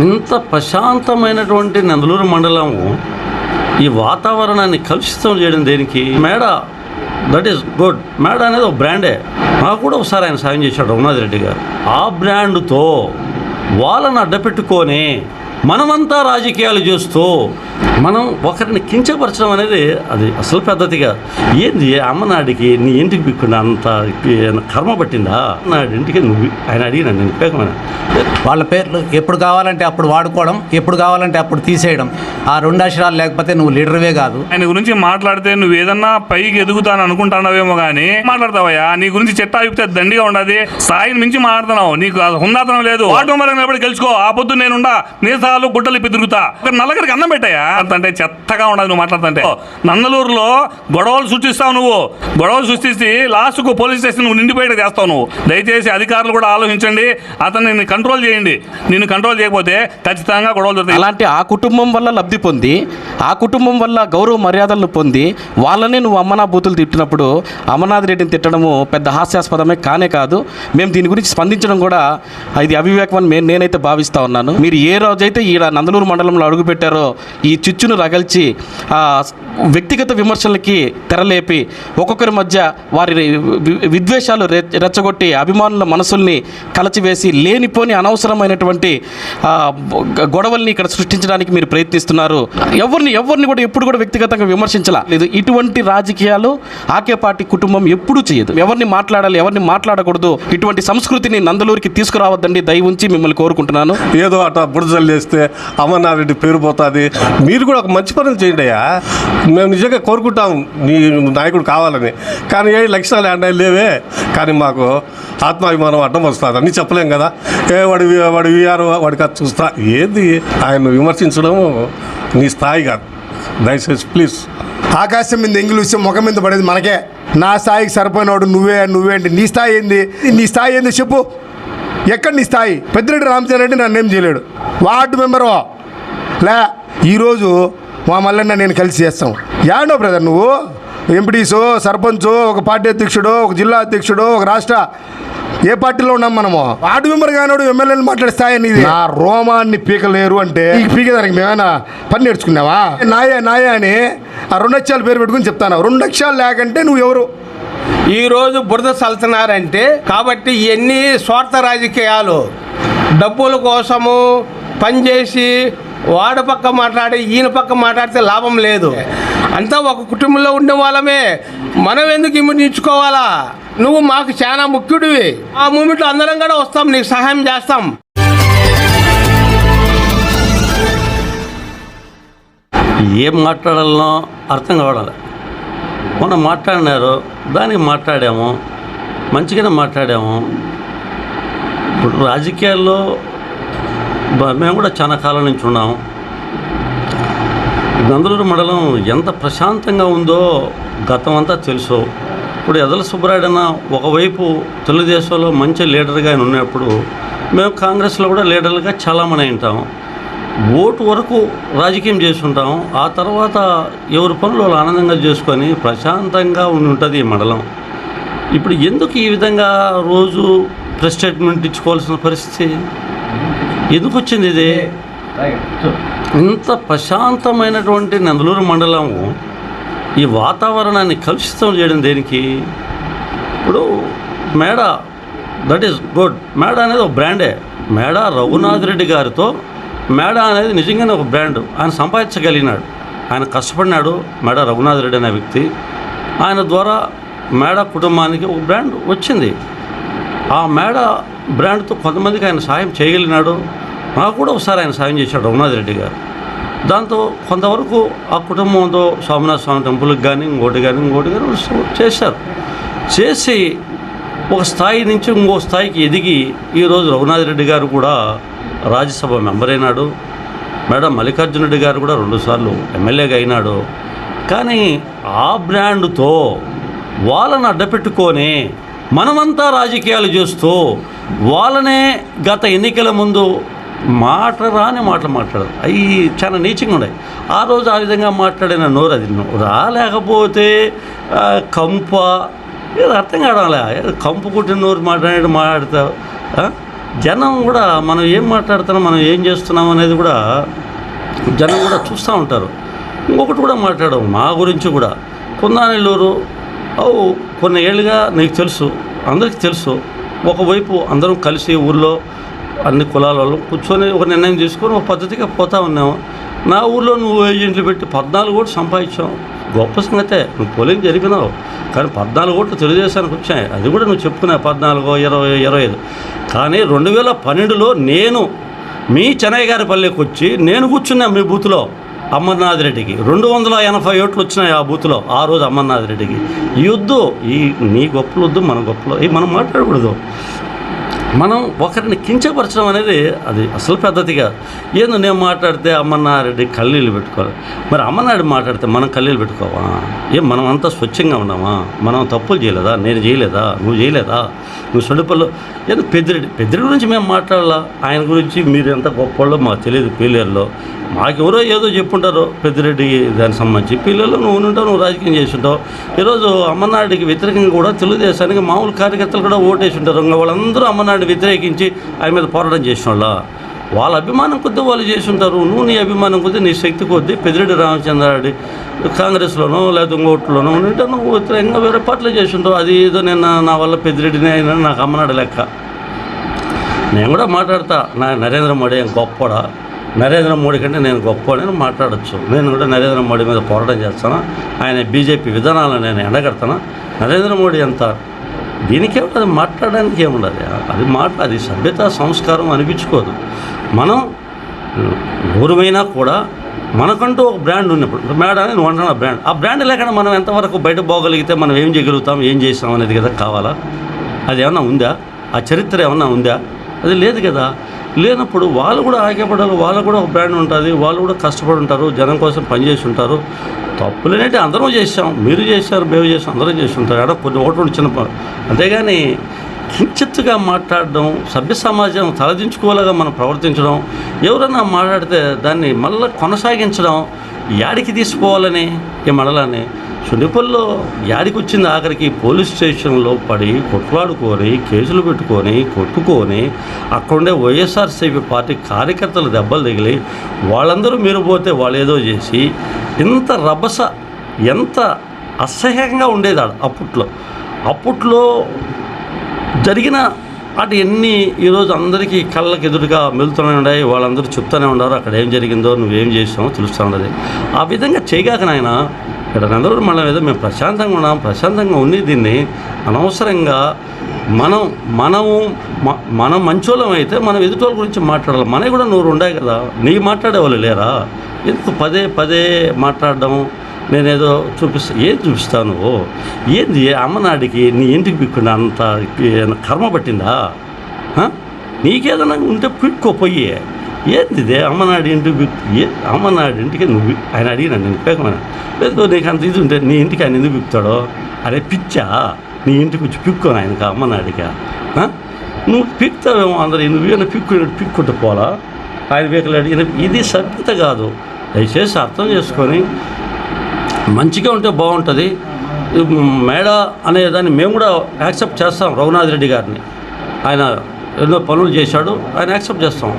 ఇంత ప్రశాంతమైనటువంటి నందలూరు మండలము ఈ వాతావరణాన్ని కలుషితం చేయడం దేనికి? మేడ దట్ ఈస్ గుడ్. మేడ అనేది ఒక బ్రాండే. నాకు కూడా ఒకసారి ఆయన సాయం చేశాడు రఘునాథ్ రెడ్డి గారు. ఆ బ్రాండ్తో వాళ్ళని అడ్డపెట్టుకొని మనమంతా రాజకీయాలు చేస్తూ మనం ఒకరిని కించపరచడం అనేది అది అసలు పద్ధతిగా. ఏంది అమ్మనాడికి నీ ఇంటికి బిక్కుండా అంత కర్మ పట్టిందా? నాడింటికి నువ్వు ఆయన అడిగినా నేను ఉపయోగమైన వాళ్ళ పేర్లు ఎప్పుడు కావాలంటే అప్పుడు వాడుకోవడం, ఎప్పుడు కావాలంటే అప్పుడు తీసేయడం. ఆ రెండు అక్షరాలు లేకపోతే నువ్వు లీడర్వే కాదు. ఆయన గురించి మాట్లాడితే నువ్వు ఏదన్నా పైకి ఎదుగుతాను అనుకుంటున్నావేమో కానీ మాట్లాడతావయ్యా. నీ గురించి చెట్టా విప్తే దండిగా ఉండదు. స్థాయిని మించి మాట్లాడుతున్నావు. నీకు హుందాతనం లేదు. వాటి మరొక నిలబడి గెలుచుకో. ఆ పొద్దు నేనుండా మీసాలు గుడ్డలు ఇప్పి తిరుగుతా. నల్లగరికి అన్నం పెట్టాయా అంటే చెత్తగా ఉండదు నువ్వు మాట్లాడుతుంటే. నందలూరులో గొడవలు సృష్టిస్తావు. నువ్వు గొడవలు సృష్టిస్తే లాస్ట్కు పోలీస్ స్టేషన్ నువ్వు నిండిపోయేట చేస్తావు. నువ్వు దయచేసి అధికారులు కూడా ఆలోచించండి. అతన్ని కంట్రోల్ చేయండి. నిన్ను కంట్రోల్ చేయకపోతే ఖచ్చితంగా గొడవలు జరుగుతాయి. అలాంటి ఆ కుటుంబం వల్ల లబ్ధి పొంది, ఆ కుటుంబం వల్ల గౌరవ మర్యాదలను పొంది వాళ్ళనే నువ్వు అమ్మనా బూతులు తిట్టినప్పుడు అమర్నాథ్ రెడ్డిని తిట్టడము పెద్ద హాస్యాస్పదమే కానే కాదు. మేము దీని గురించి స్పందించడం కూడా ఇది అవివేకమని నేనైతే భావిస్తూ ఉన్నాను. మీరు ఏ రోజైతే ఈ నందలూరు మండలంలో అడుగుపెట్టారో ఈ చిచ్చును రగల్చి వ్యక్తిగత విమర్శలకి తెరలేపి ఒక్కొక్కరి మధ్య వారి విద్వేషాలు రెచ్చగొట్టి అభిమానుల మనసుల్ని కలచివేసి లేనిపోని అనవసరమైనటువంటి గొడవల్ని ఇక్కడ సృష్టించడానికి మీరు ప్రయత్నిస్తున్నారు. ఎవరిని కూడా ఎప్పుడు కూడా వ్యక్తిగతంగా విమర్శించలా లేదు. ఇటువంటి రాజకీయాలు ఆకే పార్టీ కుటుంబం ఎప్పుడూ చేయదు. ఎవరిని మాట్లాడాలి, ఎవరిని మాట్లాడకూడదు, ఇటువంటి సంస్కృతిని నందలూరుకి తీసుకురావద్దండి. దయ ఉంచి మిమ్మల్ని కోరుకుంటున్నాను. ఏదో అట్లా బురదలు చేస్తే అమర్నాథ్ రెడ్డి పేరు పోతుంది. మీరు కూడా ఒక మంచి పనులు చేయండి అయ్యా. మేము నిజంగా కోరుకుంటాం నీ నాయకుడు కావాలని. కానీ 7 లక్షలు అన్నాయి లేవే. కానీ మాకు ఆత్మాభిమానం అడ్డం వస్తుంది అని చెప్పలేం కదా. వాడి వీఆర్ వాడికి అది చూస్తా. ఏది ఆయన విమర్శించడం నీ స్థాయి కాదు. దయచేసి ప్లీజ్. ఆకాశం మీద ఎంగిలి విషయం ముఖం మీద పడేది మనకే. నా స్థాయికి సరిపోయినవాడు నువ్వే అంటే నీ స్థాయి ఏంది? నీ స్థాయి ఏంది చెప్పు. ఎక్కడ నీ స్థాయి? పెద్దిరెడ్డి రామచంద్ర రెడ్డి నన్ను ఏం చేయలేడు. వార్డు మెంబరు లే. ఈరోజు మా మల్లన్న నేను కలిసి చేస్తాం. యాడో బ్రదర్ నువ్వు ఎంపీటీసో సర్పంచో ఒక పార్టీ అధ్యక్షుడో ఒక జిల్లా అధ్యక్షుడో ఒక రాష్ట్ర ఏ పార్టీలో ఉన్నాం మనము? వార్డు మెంబర్ కానివాడు ఎమ్మెల్యేని మాట్లాడే స్థాయి అనేది. నా రోమాన్ని పీకలేరు అంటే పీకేదానికి మేమైనా పని నేర్చుకున్నావా? నాయ అని ఆ 2 అక్షరాలు పేరు పెట్టుకుని చెప్తాను. 2 అక్షరాలు లేకంటే నువ్వు ఎవరు? ఈరోజు బురద చల్లుతున్నారంటే కాబట్టి ఎన్ని స్వార్థ రాజకీయాలు, డబ్బుల కోసము పనిచేసి వాడు పక్క మాట్లాడి ఈయన పక్క మాట్లాడితే లాభం లేదు. అంతా ఒక కుటుంబంలో ఉండే వాళ్ళమే. మనం ఎందుకు ఇమ్మునించుకోవాలా? నువ్వు మాకు చాలా ముఖ్యుడివి. ఆ మూమెంట్లో అందరం కూడా వస్తాం, నీకు సహాయం చేస్తాం. ఏం మాట్లాడాలనో అర్థం కావడాలి. మొన్న మాట్లాడినారు, దానికి మాట్లాడాము, మంచిగానే మాట్లాడాము. ఇప్పుడు రాజకీయాల్లో మేము కూడా చాలా కాలం నుంచి ఉన్నాము. నందలూరు మండలం ఎంత ప్రశాంతంగా ఉందో గతం అంతా తెలుసు. ఇప్పుడు యదల సుబ్బరాయుడన్న ఒకవైపు తెలుగుదేశంలో మంచి లీడర్గా ఆయన ఉన్నప్పుడు మేము కాంగ్రెస్లో కూడా లీడర్లుగా చాలామంది ఉంటాము. ఓటు వరకు రాజకీయం చేస్తుంటాము. ఆ తర్వాత ఎవరి పనులు వాళ్ళు ఆనందంగా చేసుకొని ప్రశాంతంగా ఉంటుంది ఈ మండలం. ఇప్పుడు ఎందుకు ఈ విధంగా రోజు ప్రెస్ స్టేట్మెంట్ ఇచ్చుకోవాల్సిన పరిస్థితి ఎందుకు వచ్చింది? ఇది ఇంత ప్రశాంతమైనటువంటి నందలూరు మండలము ఈ వాతావరణాన్ని కలుషితం చేయడం దేనికి? ఇప్పుడు మేడ దట్ ఈస్ గుడ్. మేడ అనేది ఒక బ్రాండే. మేడ రఘునాథ్ రెడ్డి గారితో మేడ అనేది నిజంగానే ఒక బ్రాండ్. ఆయన సంపాదించగలిగినాడు, ఆయన కష్టపడినాడు. మేడ రఘునాథ్ రెడ్డి అనే వ్యక్తి, ఆయన ద్వారా మేడ కుటుంబానికి ఒక బ్రాండ్ వచ్చింది. ఆ మేడ బ్రాండ్తో కొంతమందికి ఆయన సాయం చేయగలిగినాడు. నాకు కూడా ఒకసారి ఆయన సాయం చేశాడు రఘునాథ్ రెడ్డి గారు. దాంతో కొంతవరకు ఆ కుటుంబంతో స్వామినాథ స్వామి టెంపుల్కి కానీ ఇంకోటి కానీ చేశారు. చేసి ఒక స్థాయి నుంచి ఇంకో స్థాయికి ఎదిగి ఈరోజు రఘునాథ్ రెడ్డి గారు కూడా రాజ్యసభ మెంబర్ అయినాడు. మేడం మల్లికార్జున రెడ్డి గారు కూడా 2 సార్లు ఎమ్మెల్యేగా అయినాడు. కానీ ఆ బ్రాండ్తో వాళ్ళని అడ్డపెట్టుకొని మనమంతా రాజకీయాలు చేస్తూ వాళ్ళనే గత ఎన్నికల ముందు రాని మాటలు మాట్లాడదు. అవి చాలా నీచంగా ఉన్నాయి. ఆ రోజు ఆ విధంగా మాట్లాడిన నోరు అది రాలేకపోతే కంప ఏదో అర్థం కావడంలే. కంపు కుట్టిన నోరు మాట్లాడతావు. జనం కూడా మనం ఏం మాట్లాడుతున్నాం, మనం ఏం చేస్తున్నాం అనేది కూడా జనం కూడా చూస్తూ ఉంటారు. ఇంకొకటి కూడా మాట్లాడము మా గురించి కూడా. కుందానెల్లూరు కొన్ని ఏళ్ళుగా నీకు తెలుసు, అందరికీ తెలుసు. ఒకవైపు అందరం కలిసి ఊళ్ళో అన్ని కులాల వాళ్ళు కూర్చొని ఒక నిర్ణయం తీసుకొని ఒక పద్ధతిగా పోతా ఉన్నాము. నా ఊళ్ళో నువ్వు ఏజెంట్లు పెట్టి 14 ఓట్లు సంపాదించావు, గొప్ప సంగతే. నువ్వు పోలింగ్ జరిపినావు, కానీ 14 ఓట్లు తెలుగుదేశానికి వచ్చాయి. అది కూడా నువ్వు చెప్పుకున్నా 14, 20, 25. కానీ 2012లో నేను మీ చెన్నయ్య గారి పల్లెకి వచ్చి నేను కూర్చున్నా మీ బూత్లో అమర్నాథ్ రెడ్డికి 280 ఓట్లు వచ్చినాయి ఆ బూత్లో ఆ రోజు అమర్నాథ్ రెడ్డికి. ఈ వద్దు, ఈ నీ గొప్పలు వద్దు, మన గొప్పలు మనం మాట్లాడకూడదు. మనం ఒకరిని కించపరచడం అనేది అది అసలు పద్ధతిగా. ఏందో నేను మాట్లాడితే అమర్నాథ్ రెడ్డి కన్నీళ్ళు పెట్టుకోవాలి, మరి అమర్నాథ్ మాట్లాడితే మనం కన్నీళ్ళు పెట్టుకోవా? మనం అంతా స్వచ్ఛంగా ఉన్నామా? మనం తప్పులు చేయలేదా? నేను చేయలేదా? నువ్వు చేయలేదా? నువ్వు సొండిపల్లి ఏదో పెద్దిరెడ్డి గురించి మేము మాట్లాడాలా? ఆయన గురించి మీరు ఎంత గొప్పవాళ్ళో మాకు తెలియదు. పీలేరులో మాకెవరో ఏదో చెప్పుంటారో పెద్దిరెడ్డి దానికి సంబంధించి. పిల్లలు నువ్వు ఉంటావు, నువ్వు రాజకీయం చేసి ఉంటావు. ఈరోజు అమర్నాథ్కి వ్యతిరేకంగా కూడా తెలుగుదేశానికి మామూలు కార్యకర్తలు కూడా ఓటేసి ఉంటారు. ఇంకా వాళ్ళందరూ అమర్నాథ్ని వ్యతిరేకించి ఆయన మీద పోరాటం చేసిన వాళ్ళ అభిమానం కొద్దీ వాళ్ళు చేసి ఉంటారు. నువ్వు నీ అభిమానం కొద్దీ, నీ శక్తి కొద్దీ పెద్దిరెడ్డి రామచంద్రారెడ్డి కాంగ్రెస్లోనో లేదా ఇంకోట్లోనో ఉంటే నువ్వు వ్యతిరేకంగా వేరే పార్టీలో చేసి ఉంటావు. అది ఏదో నేను నా వల్ల పెద్దిరెడ్డిని అయినా నాకు అమర్నాథ్ లెక్క. నేను కూడా మాట్లాడతా, నరేంద్ర మోడీ గొప్పడా, నరేంద్ర మోడీ కంటే నేను గొప్ప అని మాట్లాడచ్చు. నేను కూడా నరేంద్ర మోడీ మీద పోరాటం చేస్తాను, ఆయన బీజేపీ విధానాలను నేను ఎండగడతాను. నరేంద్ర మోడీ అంత దీనికేమో అది మాట్లాడడానికి ఏముండదు. అది సభ్యత సంస్కారం అనిపించుకోదు. మనం ఎవరుమైనా కూడా మనకంటూ ఒక బ్రాండ్ ఉన్నప్పుడు మేడం అని నువ్వు అంటున్నా బ్రాండ్, ఆ బ్రాండ్ లేకుండా మనం ఎంతవరకు బయట పోగలిగితే మనం ఏం చేయగలుగుతాం, ఏం చేస్తాం అనేది కదా కావాలా. అది ఏమన్నా ఉందా? ఆ చరిత్ర ఏమన్నా ఉందా? అది లేదు కదా. లేనప్పుడు వాళ్ళు కూడా ఆగిపడాలి, వాళ్ళకు కూడా ఒక బ్రాండ్ ఉంటుంది, వాళ్ళు కూడా కష్టపడి ఉంటారు, జనం కోసం పనిచేసి ఉంటారు. తప్పులేనంటే అందరం చేసాం, మీరు చేశారు, మేము చేసాం, అందరం చేసి ఉంటారు. ఆడ కొన్ని ఓట్లు చిన్న అంతేగాని కించిత్తుగా మాట్లాడడం, సభ్య సమాజం తలదించుకోలేగా మనం ప్రవర్తించడం, ఎవరన్నా మాట్లాడితే దాన్ని మళ్ళీ కొనసాగించడం, యాడికి తీసుకోవాలని ఈ మండలాన్ని. చుండిపల్లిలో యాడికి వచ్చింది ఆఖరికి పోలీస్ స్టేషన్లో పడి కొట్లాడుకొని కేసులు పెట్టుకొని కొట్టుకొని అక్కడుండే వైఎస్ఆర్సీపీ పార్టీ కార్యకర్తలు దెబ్బలు తగిలి వాళ్ళందరూ మీరు పోతే వాళ్ళు ఏదో చేసి ఇంత రభస, ఎంత అసహ్యంగా ఉండేది అప్పట్లో జరిగిన అటు ఎన్ని ఈరోజు అందరికీ కళ్ళకి ఎదురుగా మెలుతూనే ఉన్నాయి. వాళ్ళందరూ చెప్తూనే ఉన్నారు అక్కడ ఏం జరిగిందో, నువ్వేం చేసామో తెలుస్తూ ఉండదు. ఆ విధంగా చేయగాక నాయన ఇక్కడ నందరూరు మండలం ఏదో మేము ప్రశాంతంగా ఉన్నాం, ప్రశాంతంగా ఉంది. దీన్ని అనవసరంగా మనం మంచోళ్ళం అయితే మనం ఎదుటోళ్ళ గురించి మాట్లాడాలి. మనకి కూడా నూరు ఉండాయి కదా, నీ మాట్లాడేవాళ్ళు లేరా? ఎందుకు పదే మాట్లాడడం? నేనేదో ఏం చూపిస్తాను? ఏంది అమ్మనాడికి నీ ఇంటికి పిక్కుండా అంత కర్మ పట్టిందా? నీకేదైనా ఉంటే పిక్కోపోయి ఏంది అమ్మనాడి ఇంటికి అమ్మనాడి ఇంటికి నువ్వు ఆయన అడిగినా నేను పిక్కమని లేదు, నీకు అంత ఇది ఉంటే నీ ఇంటికి ఆయన ఎందుకు పిక్కుతాడో? అరే పిచ్చా, నీ ఇంటికి వచ్చి పిక్కోను ఆయనకి అమ్మనాడిగా. నువ్వు పిక్కుతావేమో అందరూ, నువ్వేమైనా పిక్కుంటే పోలా ఆయన పీకలు అడిగిన. ఇది సభ్యత కాదు. దయచేసి అర్థం చేసుకొని మంచిగా ఉంటే బాగుంటుంది. మేడ అనేదాన్ని మేము కూడా యాక్సెప్ట్ చేస్తాం. రఘునాథ్ రెడ్డి గారిని ఆయన ఎన్నో పనులు చేశాడు, ఆయన యాక్సెప్ట్ చేస్తాం.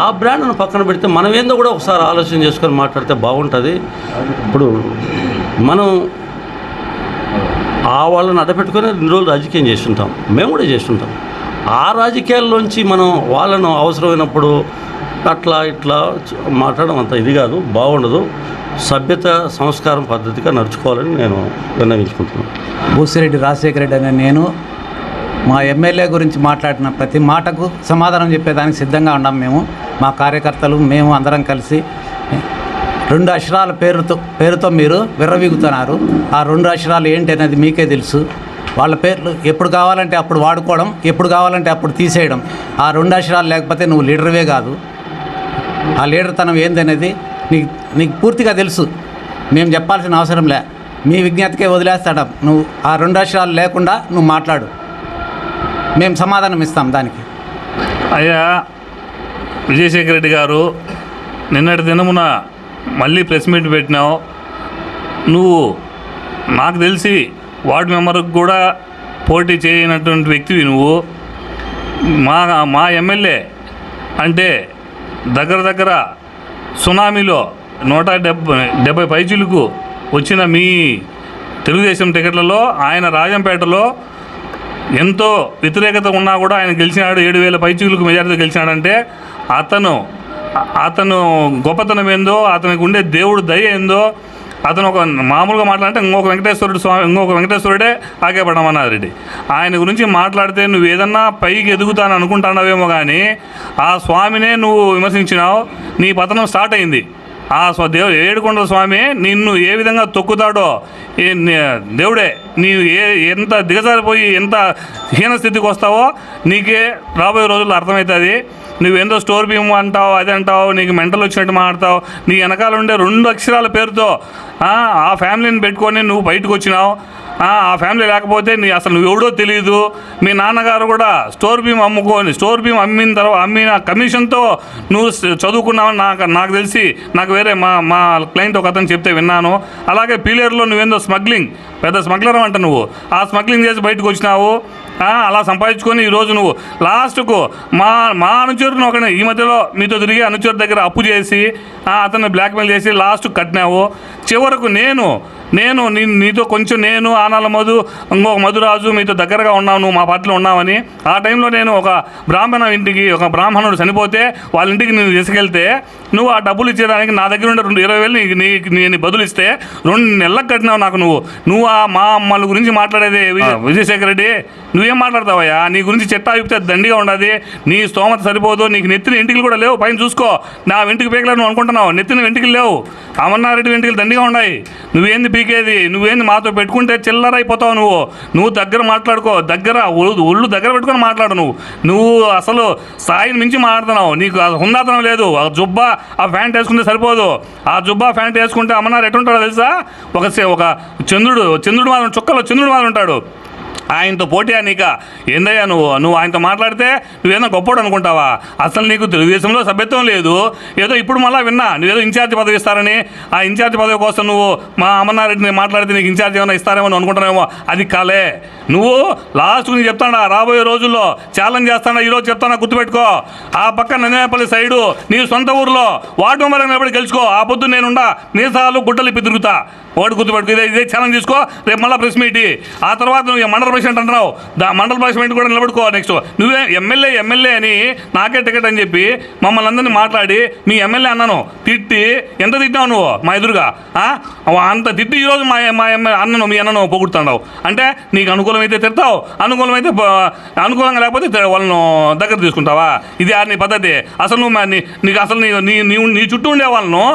ఆ బ్రాండ్ను పక్కన పెడితే మనం ఏందో కూడా ఒకసారి ఆలోచన చేసుకొని మాట్లాడితే బాగుంటుంది. ఇప్పుడు మనం ఆ వాళ్ళని అడ్డపెట్టుకొని 2 రోజులు రాజకీయం చేస్తుంటాం, మేము కూడా చేస్తుంటాం. ఆ రాజకీయాల్లోంచి మనం వాళ్ళను అవసరమైనప్పుడు అట్లా ఇట్లా మాట్లాడడం అంత ఇది కాదు, బాగుండదు. సభ్యత సంస్కారం పద్ధతిగా నడుచుకోవాలని నేను విన్నవించుకుంటున్నాను. బూసిరెడ్డి రాజశేఖర రెడ్డి అనే నేను మా ఎమ్మెల్యే గురించి మాట్లాడిన ప్రతి మాటకు సమాధానం చెప్పేదానికి సిద్ధంగా ఉన్నాం. మా కార్యకర్తలు మేము అందరం కలిసి 2 అక్షరాల పేరుతో మీరు విర్రవీగుతున్నారు. ఆ 2 అక్షరాలు ఏంటి అనేది మీకే తెలుసు. వాళ్ళ పేర్లు ఎప్పుడు కావాలంటే అప్పుడు వాడుకోవడం, ఎప్పుడు కావాలంటే అప్పుడు తీసేయడం. ఆ 2 అక్షరాలు లేకపోతే నువ్వు లీడర్వే కాదు. ఆ లీడర్తనం ఏందనేది నీకు పూర్తిగా తెలుసు. మేము చెప్పాల్సిన అవసరం లే, మీ విజ్ఞతకే వదిలేస్తాడం. నువ్వు ఆ 2 అక్షరాలు లేకుండా నువ్వు మాట్లాడు, మేము సమాధానం ఇస్తాం దానికి. అయ్యా విజయశేఖర రెడ్డి గారు, నిన్నటి దినమున మళ్ళీ ప్రెస్ మీట్ పెట్టినావు. నువ్వు నాకు తెలిసి వార్డు మెంబర్కి కూడా పోటీ చేయనటువంటి వ్యక్తివి. మా ఎమ్మెల్యే అంటే దగ్గర సునామీలో 170 పైచీలకు వచ్చిన మీ తెలుగుదేశం టికెట్లలో ఆయన రాజంపేటలో ఎంతో వ్యతిరేకత ఉన్నా కూడా ఆయన గెలిచినాడు. 7,000 పైచీలకు మెజారిటీతో గెలిచినాడంటే అతను గొప్పతనం ఏందో, అతనికి ఉండే దేవుడు దయ ఏందో, అతను ఒక మామూలుగా మాట్లాడితే ఇంకొక వెంకటేశ్వరుడే ఆకేపడమన్నారు రెడ్డి. ఆయన గురించి మాట్లాడితే నువ్వు ఏదన్నా పైకి ఎదుగుతాను అనుకుంటున్నావేమో కానీ ఆ స్వామినే నువ్వు విమర్శించినావు. నీ పతనం స్టార్ట్ అయింది. ఆ ఏడుకొండల స్వామి నిన్ను ఏ విధంగా తొక్కుతాడో దేవుడే నీవు ఎంత దిగజారిపోయి ఎంత హీనస్థితికి వస్తావో నీకే రాబోయే రోజుల్లో అర్థమవుతుంది. నువ్వేందో స్టోర్ భీమ్ అంటావు, అది అంటావు, నీకు మెంటల్ వచ్చినట్టు మాట్లాడతావు. నీ వెనకాల ఉండే 2 అక్షరాల పేరుతో ఆ ఫ్యామిలీని పెట్టుకొని నువ్వు బయటకు వచ్చినావు. ఆ ఫ్యామిలీ లేకపోతే అసలు నువ్వు ఎవడో తెలియదు. మీ నాన్నగారు కూడా స్టోర్ భీమ్ అమ్మిన తర్వాత అమ్మిన కమిషన్తో నువ్వు చదువుకున్నావని నాకు తెలిసి నాకు వేరే మా క్లయింట్ ఒక అతను చెప్తే విన్నాను. అలాగే పీలేరులో నువ్వేందో పెద్ద స్మగ్లర్ అంట, నువ్వు ఆ స్మగ్లింగ్ చేసి బయటకు వచ్చినావు. అలా సంపాదించుకొని ఈరోజు నువ్వు లాస్ట్కు మా అనుచరుని ఒకని ఈ మధ్యలో మీతో తిరిగి అనుచరు దగ్గర అప్పు చేసి అతన్ని బ్లాక్మెయిల్ చేసి లాస్ట్ కట్టినావు. చివరకు నేను నీతో కొంచెం ఆనాల ఇంకొక మధురాజు మీతో దగ్గరగా ఉన్నావు, నువ్వు మా పార్టీలో ఉన్నావని. ఆ టైంలో నేను ఒక బ్రాహ్మణుడు చనిపోతే వాళ్ళ ఇంటికి నేను తీసుకెళ్తే నువ్వు ఆ డబ్బులు ఇచ్చేదానికి నా దగ్గర ఉండే 20,000 నేను బదులు ఇస్తే 2 నెలలకు కట్టినావు నాకు. నువ్వు మా అమ్మల గురించి మాట్లాడేది విజయశేఖర రెడ్డి, నువ్వేం మాట్లాడతావయ్యా? నీ గురించి చెట్టా విప్పితే దండిగా ఉండదు. నీ స్తోమత సరిపోదు. నీకు నెత్తిన వెంటికలు కూడా లేవు. పైన చూసుకో, నా వెంటికి పీకలేదు నువ్వు అనుకుంటున్నావు. నెత్తిన వెంటికలు లేవు. అమర్నారెడ్డి వెంటికలు దండిగా ఉన్నాయి. నువ్వేంది పీకేది? నువ్వేంది మాతో పెట్టుకుంటే చిల్లర అయిపోతావు. నువ్వు దగ్గర మాట్లాడుకో, ఒళ్ళు దగ్గర పెట్టుకొని మాట్లాడు. నువ్వు అసలు స్థాయిని మించి మాట్లాడుతున్నావు. నీకు హుందాతనం లేదు. ఆ జుబ్బా ఆ ప్యాంట్ వేసుకుంటే సరిపోదు. ఆ జుబ్బా ప్యాంట్ వేసుకుంటే అమర్నాథ్ ఎట్టుంటాడో తెలుసా? ఒక చంద్రుడు మాత్రం చుక్కలో చంద్రుడు మాత్రం ఉంటాడు. ఆయనతో పోటీ నీక ఏందయ్యా? నువ్వు ఆయనతో మాట్లాడితే నువ్వేదో గొప్పడు అనుకుంటావా? అసలు నీకు తెలుగుదేశంలో సభ్యత్వం లేదు. ఏదో ఇప్పుడు మళ్ళీ విన్నా నువ్వేదో ఇన్ఛార్జ్ పదవి ఇస్తారని. ఆ ఇన్ఛార్జ్ పదవి కోసం నువ్వు మా అమర్నారెడ్డిని మాట్లాడితే నీకు ఇన్ఛార్జ్ ఏమైనా ఇస్తారేమో అనుకుంటున్నావేమో. అది కాలే. నువ్వు లాస్ట్కు నీకు చెప్తాడా రాబోయే రోజుల్లో ఛాలెంజ్ చేస్తాడా? ఈరోజు చెప్తానా, గుర్తుపెట్టుకో. ఆ పక్క నందినేపల్లి సైడు నీ సొంత ఊరిలో వార్డు మెంబర్గా నిలబడి గెలుచుకో. ఆ పొద్దు నేనుండా మీసాలు గుడ్డలు ఇప్పి తిరుగుతా. ఓటు గుర్తుపెట్టుకో. ఇదే ఛాలెంజ్ తీసుకో. రేపు మళ్ళీ ప్రెస్ మీట్. ఆ తర్వాత నువ్వు మండల ప్రెసిడెంట్ అంటున్నావు. మండల ప్రెసిడెంట్ కూడా నిలబడుకో. నెక్స్ట్ నువ్వే ఎమ్మెల్యే అని నాకే టికెట్ అని చెప్పి మమ్మల్ని అందరినీ మాట్లాడి మీ ఎమ్మెల్యే అన్నాను తిట్టి ఎంత తిట్టినావు నువ్వు మా ఎదురుగా? అంత తిట్టి ఈరోజు మా ఎమ్మెల్యే మీ అన్నను పొగుడుతున్నావు. అంటే నీకు అనుకూలమైతే తిడతావు, అనుకూలంగా లేకపోతే వాళ్ళను దగ్గర తీసుకుంటావా? ఇది నీ పద్ధతి. అసలు నువ్వు నీకు అసలు నీ చుట్టూ ఉండే వాళ్ళను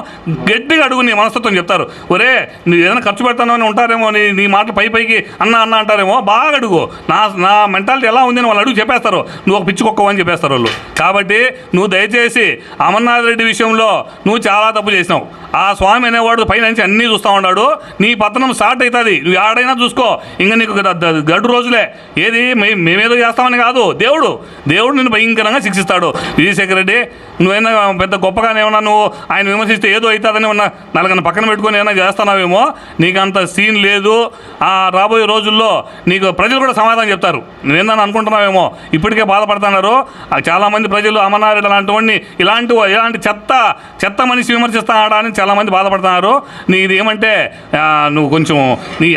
గట్టిగా అడుగు. నీ మనస్తత్వం చెప్తారు. ఒరే నువ్వు ఏదైనా ఖర్చు పెడతానని ఉంటారేమో, నీ మాటలు పైకి అన్న అంటారేమో. బాగా అడుగు. నా మెంటాలిటీ ఎలా ఉంది అని వాళ్ళు అడుగు చెప్పేస్తారు. నువ్వు ఒక పిచ్చి కుక్కవు అని చెప్పేస్తారు వాళ్ళు. కాబట్టి నువ్వు దయచేసి అమర్నాథ్ రెడ్డి విషయంలో నువ్వు చాలా తప్పు చేసినావు. ఆ స్వామి అనేవాడు పైన నుంచి అన్నీ చూస్తూ ఉన్నాడు. నీ పతనం స్టార్ట్ అవుతుంది. నువ్వు ఆడైనా చూసుకో. ఇంకా నీకు గడ్డు రోజులే. ఏది మేమేదో చేస్తామని కాదు, దేవుడు నిన్ను భయంకరంగా శిక్షిస్తాడు. విజయశేఖర రెడ్డి నువ్వైనా పెద్ద గొప్పగానే ఏమన్నా నువ్వు ఆయన విమర్శిస్తే ఏదో అవుతుందని ఉన్న నలుగురిని పక్కన పెట్టుకొని ఏమైనా చేస్తున్నావేమో. నీకు అంత సీన్ లేదు. రాబోయే రోజుల్లో నీకు ప్రజలు కూడా సమాధానం చెప్తారు. నువ్వేందని అనుకుంటున్నావేమో. ఇప్పటికే బాధపడుతున్నారు చాలామంది ప్రజలు. అమర్నారెడ్డి అలాంటి వాడిని ఇలాంటి చెత్త మనిషి విమర్శిస్తాడా అని చాలామంది బాధపడుతున్నారు. నీది ఏమంటే నువ్వు కొంచెం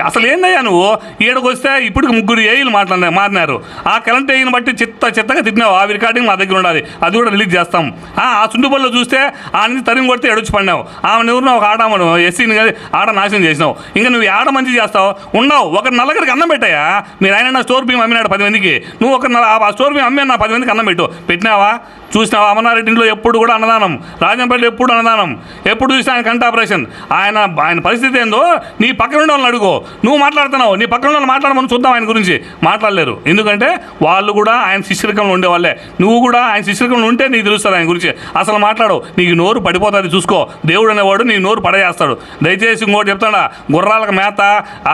అసలు ఏందయ్యా నువ్వు ఈడకు వస్తే ఇప్పటికి 3 ఏఈలు మారినారు. ఆ కరెంట్ ఏఈని బట్టి చెత్తగా తిట్టినావు. ఆ రికార్డింగ్ మా దగ్గర ఉండాలి. అది కూడా రిలీజ్ చేస్తాం. ఆ చుండుపల్లిలో చూస్తే ఆ నుంచి తరిమి కొడితే ఎడొచ్చి పడినావు. ఆమె ఎవరినో ఒక ఆడమను ఎస్సీని ఆడ నాశనం చేసినావు. ఇంకా నువ్వు ఆడ మంచి చేస్తావు ఉండవు. ఒక నలుగురికి అన్నం పెట్టాయా? మీరు ఆయన స్టోర్ భీమ్ అమ్మినాడు 10 మందికి. నువ్వు ఆ స్టోర్ భీమ్ అమ్మి నా 10 మందికి అన్నం పెట్టినావా? చూసినావా? అమర్నారెడ్డి ఇంట్లో ఎప్పుడు కూడా అన్నదానం, రాజంపేటలో ఎప్పుడు అన్నదానం, ఎప్పుడు చూసినా ఆయన కంట ఆపరేషన్. ఆయన పరిస్థితి ఏందో నీ పక్కన ఉండే వాళ్ళని అడుగు. నువ్వు మాట్లాడుతున్నావు, నీ పక్కన వాళ్ళని మాట్లాడమని చూద్దాం. ఆయన గురించి మాట్లాడలేరు. ఎందుకంటే వాళ్ళు కూడా ఆయన శిష్యరికంలో ఉండేవాళ్ళే. నువ్వు కూడా ఆయన శిష్యరికంలో ఉంటే నీకు తెలుస్తుంది ఆయన గురించి. అసలు మాట్లాడు. నీకు నోరు పడిపోతుంది. చూసుకో. దేవుడు అనేవాడు నీ నోరు పడేస్తాడు. దయచేసి ఇంకోటి చెప్తాడా, గుర్రాలకు మేత,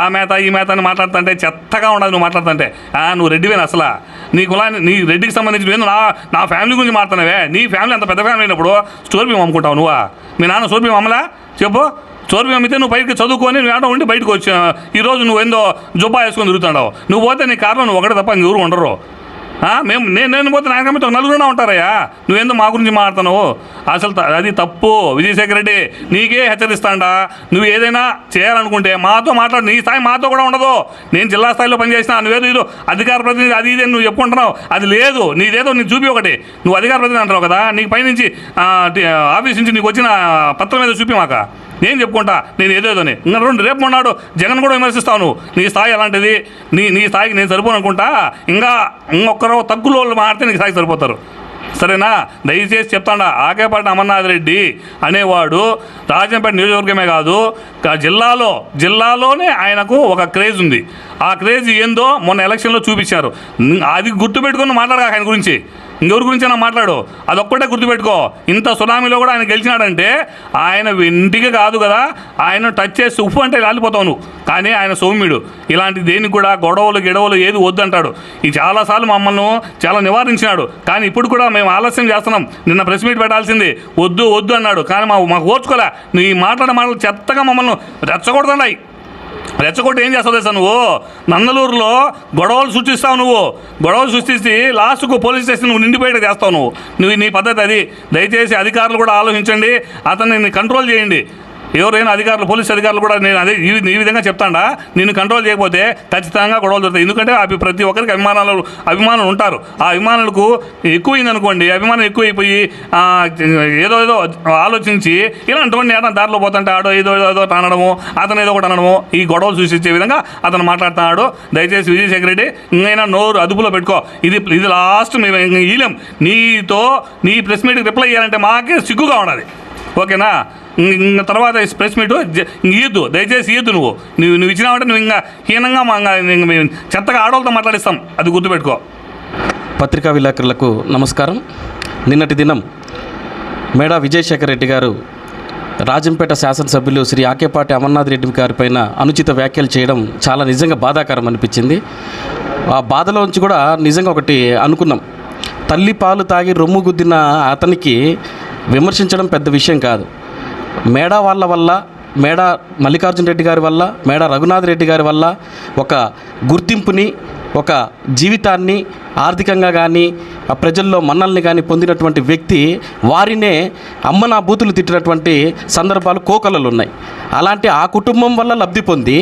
ఆ మేత ఈ మేత అని మాట్లాడుతుంటే చెత్తగా ఉండదు. నువ్వు మాట్లాడుతుంటే నువ్వు రెడ్డివేనా? అసలు నీ రెడ్డికి సంబంధించి నా ఫ్యామిలీ గురించి మాట్లాడుతున్నావే. నీ ఫ్యామిలీ అంత పెద్ద ఫ్యామిలీ అయినప్పుడు స్టోర్ భీమ్ అమ్ముకుంటావు నువ్వా? మీ నాన్న స్టోర్ భీమ్ అమ్మలా? చెప్పు. స్టోర్ భీమ్ అమ్మితే నువ్వు పైకి చదువుకొని నువ్వు ఏడో ఉండి బయటకు వచ్చా. ఈరోజు నువ్వు ఏందో జుబ్బా వేసుకొని తిరుగుతున్నావు. నువ్వు పోతే నీ కారణం నువ్వు ఒకటే తప్ప ఎవరు ఉండరు. నేను పోతే నా కమిటీ నలుగురునా ఉంటారయ్యా. నువ్వెందుకు మా గురించి మాట్లాడుతున్నావు? అసలు అది తప్పు. విజయశేఖర రెడ్డి నీకే హెచ్చరిస్తాడా, నువ్వు ఏదైనా చేయాలనుకుంటే మాతో మాట్లాడు. నీ స్థాయి మాతో కూడా ఉండదు. నేను జిల్లా స్థాయిలో పనిచేసిన, నువ్వేదో ఇదో అధికార ప్రతినిధి అది ఇదే నువ్వు చెప్పుకుంటున్నావు. అది లేదు, నీదేదో నీకు చూపి ఒకటి. నువ్వు అధికార ప్రతినిధి అంటావు కదా, నీకు పైనుంచి ఆఫీస్ నుంచి నీకు వచ్చిన పత్రం మీద చూపి మాక. నేను చెప్పుకుంటా నేను ఏదేదోని. ఇంకా రేపు మొన్నాడు జగన్ కూడా విమర్శిస్తావు. నువ్వు నీ స్థాయి అలాంటిది, నీ స్థాయికి నేను సరిపోను అనుకుంటా. ఇంకా ఇంకొకరు తక్కువ వాళ్ళు మారితే నీకు స్థాయికి సరిపోతారు. సరేనా? దయచేసి చెప్తాడా, ఆకేపాటి అమర్నాథ్ రెడ్డి అనేవాడు రాజంపేట నియోజకవర్గమే కాదు, జిల్లాలోనే ఆయనకు ఒక క్రేజ్ ఉంది. ఆ క్రేజ్ ఏందో మొన్న ఎలక్షన్లో చూపించారు. అది గుర్తుపెట్టుకుని మాట్లాడగా ఆయన గురించి. ఇంకెవరి గురించి అయినా మాట్లాడు, అదొక్కటే గుర్తుపెట్టుకో. ఇంత సునామీలో కూడా ఆయన గెలిచినాడంటే ఆయన ఇంటికి కాదు కదా, ఆయన టచ్ చేసి ఉప్పు అంటే రాలిపోతావు నువ్వు. కానీ ఆయన సౌమ్యుడు. ఇలాంటి దేనికి కూడా గొడవలు ఏది వద్దంటాడు. ఈ చాలాసార్లు మమ్మల్ని చాలా నివారించినాడు. కానీ ఇప్పుడు కూడా మేము ఆలస్యం చేస్తున్నాం. నిన్న ప్రెస్ మీట్ పెట్టాల్సింది, వద్దు అన్నాడు. కానీ మాకు ఓర్చుకోలే. నువ్వు ఈ మాటలు చెత్తగా మమ్మల్ని రెచ్చగొడుతున్నాయి. రెచ్చగొట్టి ఏం చేస్తావు తెలుసా నువ్వు? నందలూరులో గొడవలు సృష్టిస్తావు. గొడవలు సృష్టించి లాస్ట్కు పోలీస్ స్టేషన్ నువ్వు నిండిపోయేట చేస్తావు. నువ్వు నీ పద్ధతి అది. దయచేసి అధికారులు కూడా ఆలోచించండి, అతన్ని కంట్రోల్ చేయండి. ఎవరైనా అధికారులు, పోలీస్ అధికారులు కూడా నేను అదే ఈ విధంగా చెప్తాడా, నిన్ను కంట్రోల్ చేయకపోతే ఖచ్చితంగా గొడవలు జరుగుతాయి. ఎందుకంటే ప్రతి ఒక్కరికి అభిమానులు ఉంటారు. ఆ అభిమానులకు ఎక్కువైంది అనుకోండి, అభిమానం ఎక్కువైపోయి ఏదో ఆలోచించి ఇలాంటివన్నీ దారిలో పోతుంటే ఏదో అనడము, అతను ఏదో ఒకటి అనడము, ఈ గొడవలు సృష్టించే విధంగా అతను మాట్లాడుతున్నాడు. దయచేసి విజయశేఖర రెడ్డి ఇంకైనా నోరు అదుపులో పెట్టుకో. ఇది లాస్ట్ మేము ఈలేం. నీ ప్రెస్ మీట్కి రిప్లై చేయాలంటే మాకే సిగ్గుగా ఉండాలి. ఓకేనా? తర్వాత ప్రెస్ మీట్ ఇయ్యద్దు, దయచేసి ఇయ్యద్దు. నువ్వు ఇచ్చినావంటే నువ్వు ఇంకా హీనంగా మేము చెత్తగా ఆడవాళ్ళతో మాట్లాడిస్తాం. అది గుర్తుపెట్టుకో. పత్రికా విలేకరులకు నమస్కారం. నిన్నటి దినం మేడా విజయశేఖర రెడ్డి గారు రాజంపేట శాసనసభ్యులు శ్రీ ఆకేపాటి అమర్నాథ్ రెడ్డి గారి పైన అనుచిత వ్యాఖ్యలు చేయడం చాలా నిజంగా బాధాకరం అనిపించింది. ఆ బాధలోంచి కూడా నిజంగా ఒకటి అనుకున్నాం. తల్లి పాలు తాగి రొమ్ము గుద్దిన అతనికి విమర్శించడం పెద్ద విషయం కాదు. మేడా వాళ్ళ వల్ల, మేడా మల్లికార్జున రెడ్డి గారి వల్ల, మేడా రఘునాథ్ రెడ్డి గారి వల్ల ఒక గుర్తింపుని, ఒక జీవితాన్ని ఆర్థికంగా కానీ ఆ ప్రజల్లో మన్నల్ని కానీ పొందినటువంటి వ్యక్తి వారినే అమ్మనా బూతులు తిట్టినటువంటి సందర్భాలు కోకొల్లలు ఉన్నాయి. అలాంటి ఆ కుటుంబం వల్ల లబ్ధి పొంది,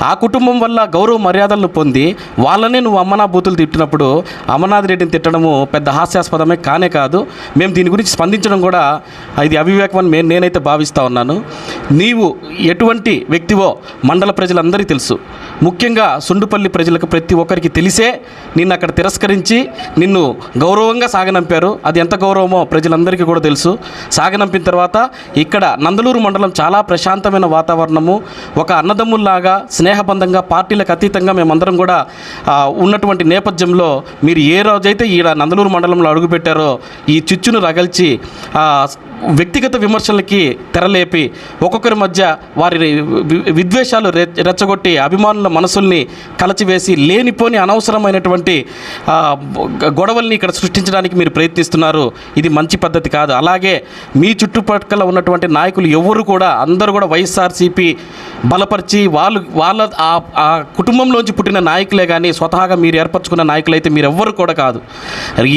ఆ కుటుంబం వల్ల గౌరవ మర్యాదలను పొంది వాళ్ళనే నువ్వు అమ్మనా బూతులు తిట్టినప్పుడు అమర్నాథ్ రెడ్డిని తిట్టడము పెద్ద హాస్యాస్పదమే కానే కాదు. మేము దీని గురించి స్పందించడం కూడా ఇది అవివేకం అని నేనైతే భావిస్తూ ఉన్నాను. నీవు ఎటువంటి వ్యక్తివో మండల ప్రజలందరికీ తెలుసు. ముఖ్యంగా సుండుపల్లి ప్రజలకు ప్రతి ఒక్కరికి తెలిసే నిన్ను అక్కడ తిరస్కరించి నిన్ను గౌరవంగా సాగనంపారు. అది ఎంత గౌరవమో ప్రజలందరికీ కూడా తెలుసు. సాగనంపిన తర్వాత ఇక్కడ నందలూరు మండలం చాలా ప్రశాంతమైన వాతావరణము, ఒక అన్నదమ్ముల్లాగా స్నేహబంధంగా పార్టీలకు అతీతంగా మేమందరం కూడా ఉన్నటువంటి నేపథ్యంలో మీరు ఏ రోజైతే ఈ నందలూరు మండలంలో అడుగుపెట్టారో ఈ చిచ్చును రగల్చి వ్యక్తిగత విమర్శలకి తెరలేపి ఒక్కొక్కరి మధ్య వారి విద్వేషాలు రెచ్చగొట్టి అభిమానుల మనసుల్ని కలచివేసి లేనిపోని అనవసరమైనటువంటి గొడవల్ని ఇక్కడ సృష్టించడానికి మీరు ప్రయత్నిస్తున్నారు. ఇది మంచి పద్ధతి కాదు. అలాగే మీ చుట్టుపక్కల ఉన్నటువంటి నాయకులు ఎవరు కూడా అందరూ కూడా వైఎస్ఆర్సీపీ బలపరిచి వాళ్ళ ఆ కుటుంబంలోంచి పుట్టిన నాయకులే కానీ స్వతహాగా మీరు ఏర్పరచుకున్న నాయకులు అయితే మీరు ఎవ్వరు కూడా కాదు.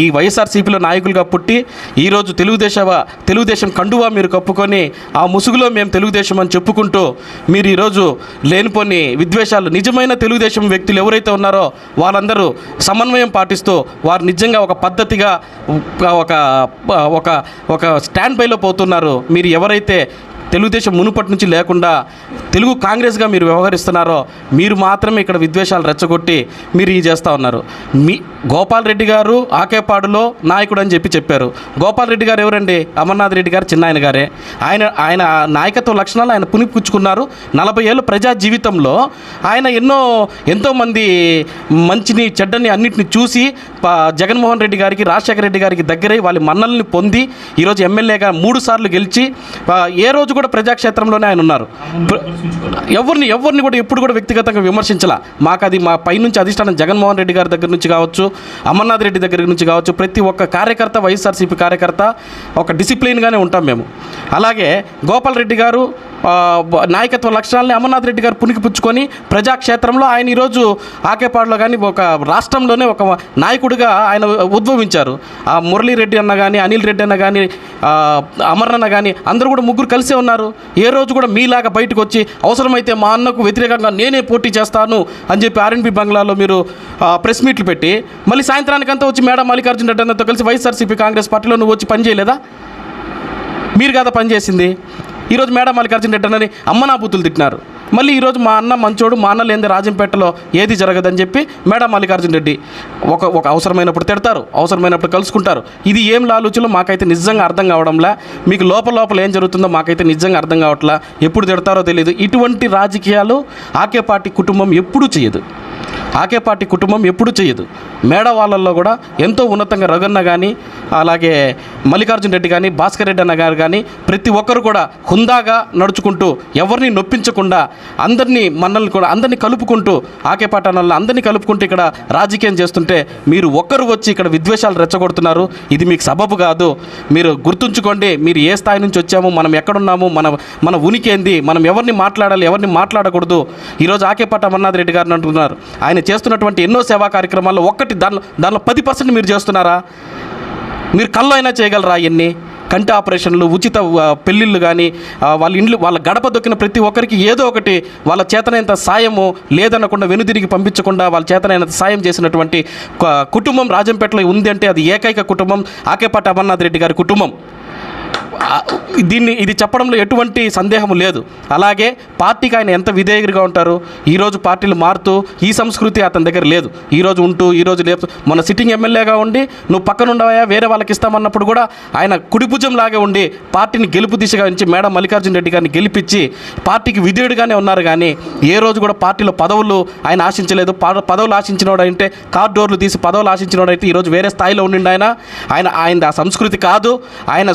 ఈ వైఎస్ఆర్సీపీలో నాయకులుగా పుట్టి ఈరోజు తెలుగుదేశం కండువా మీరు కప్పుకొని ఆ ముసుగులో మేము తెలుగుదేశం అని చెప్పుకుంటూ మీరు ఈరోజు లేనిపోని విద్వేషాలు, నిజమైన తెలుగుదేశం వ్యక్తులు ఎవరైతే ఉన్నారో వాళ్ళందరూ సమన్వయం పాటిస్తూ వారు నిజంగా ఒక పద్ధతిగా ఒక స్టాండ్ బైలో పోతున్నారు. మీరు ఎవరైతే తెలుగుదేశం మునుపటి నుంచి లేకుండా తెలుగు కాంగ్రెస్గా మీరు వ్యవహరిస్తున్నారో మీరు మాత్రమే ఇక్కడ విద్వేషాలు రెచ్చగొట్టి మీరు ఈ చేస్తూ ఉన్నారు. గోపాల్ రెడ్డి గారు ఆకేపాడులో నాయకుడు అని చెప్పారు. గోపాల్ రెడ్డి గారు ఎవరండి? అమర్నాథ్ రెడ్డి గారు చిన్న ఆయన గారే. ఆయన నాయకత్వ లక్షణాలు ఆయన పునిపుచ్చుకున్నారు. 40 ఏళ్ళ ప్రజా జీవితంలో ఆయన ఎంతోమంది మంచిని చెడ్డని అన్నింటిని చూసి జగన్మోహన్ రెడ్డి గారికి, రాజశేఖర రెడ్డి గారికి దగ్గరై వాళ్ళ మన్నల్ని పొంది ఈరోజు ఎమ్మెల్యేగా 3 సార్లు గెలిచి ఏ రోజు కూడా ప్రజాక్షేత్రంలోనే ఆయన ఉన్నారు. ఎవరిని కూడా ఎప్పుడు కూడా వ్యక్తిగతంగా విమర్శించాల. మాకు అది మా పైనుంచి అధిష్టానం జగన్మోహన్ రెడ్డి గారి దగ్గర నుంచి కావచ్చు, అమర్నాథ్ రెడ్డి దగ్గర నుంచి కావచ్చు, ప్రతి ఒక్క కార్యకర్త, వైఎస్ఆర్సీపీ కార్యకర్త ఒక డిసిప్లిన్గానే ఉంటాం మేము. అలాగే గోపాల్ రెడ్డి గారు నాయకత్వ లక్షణాలని అమర్నాథ్ రెడ్డి గారు పుణికిపుచ్చుకొని ప్రజాక్షేత్రంలో ఆయన ఈరోజు ఆకేపాడులో కానీ ఒక రాష్ట్రంలోనే ఒక నాయకుడిగా ఆయన ఉద్భవించారు. ఆ మురళీరెడ్డి అన్న కానీ, అనిల్ రెడ్డి అన్న కానీ, అమరన్న కానీ అందరూ కూడా ముగ్గురు కలిసే ఉన్నారు. ఏ రోజు కూడా మీలాగా బయటకు వచ్చి అవసరమైతే మా అన్నకు వ్యతిరేకంగా నేనే పోటీ చేస్తాను అని చెప్పి ఆర్ఎన్బి బంగ్లాలో మీరు ప్రెస్ మీట్లు పెట్టి మళ్ళీ సాయంత్రానికంతా వచ్చి మేడం మల్లికార్జున రెడ్డి అన్నతో కలిసి వైఎస్ఆర్సీపీ కాంగ్రెస్ పార్టీలో నువ్వు వచ్చి పనిచేయలేదా? మీరు కదా పనిచేసింది. ఈరోజు మేడం మల్లికార్జున రెడ్డి అన్నని అమ్మనా బూతులు తిట్టినారు. మళ్ళీ ఈరోజు మా అన్న మంచోడు, మా అన్న లేని రాజంపేటలో ఏది జరగదని చెప్పి మేడం మల్లికార్జున రెడ్డి ఒక అవసరమైనప్పుడు తిడతారు, అవసరమైనప్పుడు కలుసుకుంటారు. ఇది ఏం లాలుచులో మాకైతే నిజంగా అర్థం కావడంలా. మీకు లోపల ఏం జరుగుతుందో మాకైతే నిజంగా అర్థం కావట్లా. ఎప్పుడు తిడతారో తెలియదు. ఇటువంటి రాజకీయాలు ఆకే పార్టీ కుటుంబం ఎప్పుడూ చేయదు. ఆకే పార్టీ కుటుంబం ఎప్పుడూ చేయదు. మేడవాళ్ళల్లో కూడా ఎంతో ఉన్నతంగా రఘన్న కానీ, అలాగే మల్లికార్జున రెడ్డి కానీ, భాస్కర్ రెడ్డి అన్న గారు కానీ ప్రతి ఒక్కరు కూడా హుందాగా నడుచుకుంటూ ఎవరిని నొప్పించకుండా మనల్ని కూడా అందరినీ కలుపుకుంటూ ఆకే పార్టీ అన్న అందరినీ కలుపుకుంటూ ఇక్కడ రాజకీయం చేస్తుంటే మీరు ఒక్కరు వచ్చి ఇక్కడ విద్వేషాలు రెచ్చగొడుతున్నారు. ఇది మీకు సబబు కాదు. మీరు గుర్తుంచుకోండి, మీరు ఏ స్థాయి నుంచి వచ్చాము, మనం ఎక్కడున్నాము, మన ఉనికి ఏంది, మనం ఎవరిని మాట్లాడాలి, ఎవరిని మాట్లాడకూడదు. ఈరోజు ఆకే పార్టీ అమర్నాథ్ రెడ్డి గారిని అంటున్నారు. ఆయన చేస్తున్నటువంటి ఎన్నో సేవా కార్యక్రమాల్లో దానిలో 10% మీరు చేస్తున్నారా? మీరు కళ్ళు అయినా చేయగలరా? ఎన్ని కంటి ఆపరేషన్లు, ఉచిత పెళ్ళిళ్ళు కానీ, వాళ్ళ గడప దొక్కిన ప్రతి ఒక్కరికి ఏదో ఒకటి వాళ్ళ చేతనైనంత సాయము లేదనకుండా వెనుదిరిగి పంపించకుండా వాళ్ళ చేతనైనంత సాయం చేసినటువంటి కుటుంబం రాజంపేటలో ఉంది అంటే అది ఏకైక కుటుంబం ఆకేపాటి అమర్నాథ్ రెడ్డి గారి కుటుంబం. ఇది చెప్పడంలో ఎటువంటి సందేహం లేదు. అలాగే పార్టీకి ఆయన ఎంత విధేయుడిగా ఉంటారు. ఈరోజు పార్టీలు మారుతూ ఈ సంస్కృతి అతని దగ్గర లేదు. ఈరోజు ఉంటూ ఈరోజు లేదు. మన సిట్టింగ్ ఎమ్మెల్యేగా ఉండి నువ్వు పక్కన ఉండవా వేరే వాళ్ళకి ఇస్తామన్నప్పుడు కూడా ఆయన కుడిభుజం లాగే ఉండి పార్టీని గెలుపు దిశగా నుంచి మేడం మల్లికార్జున రెడ్డి గారిని గెలిపించి పార్టీకి విధేయుడిగానే ఉన్నారు. కానీ ఏ రోజు కూడా పార్టీలో పదవులు ఆయన ఆశించలేదు. పదవులు ఆశించినోడంటే కార్డోర్లు తీసి పదవులు ఆశించినోడైతే ఈరోజు వేరే స్థాయిలో ఉండిండు. ఆయన ఆ సంస్కృతి కాదు. ఆయన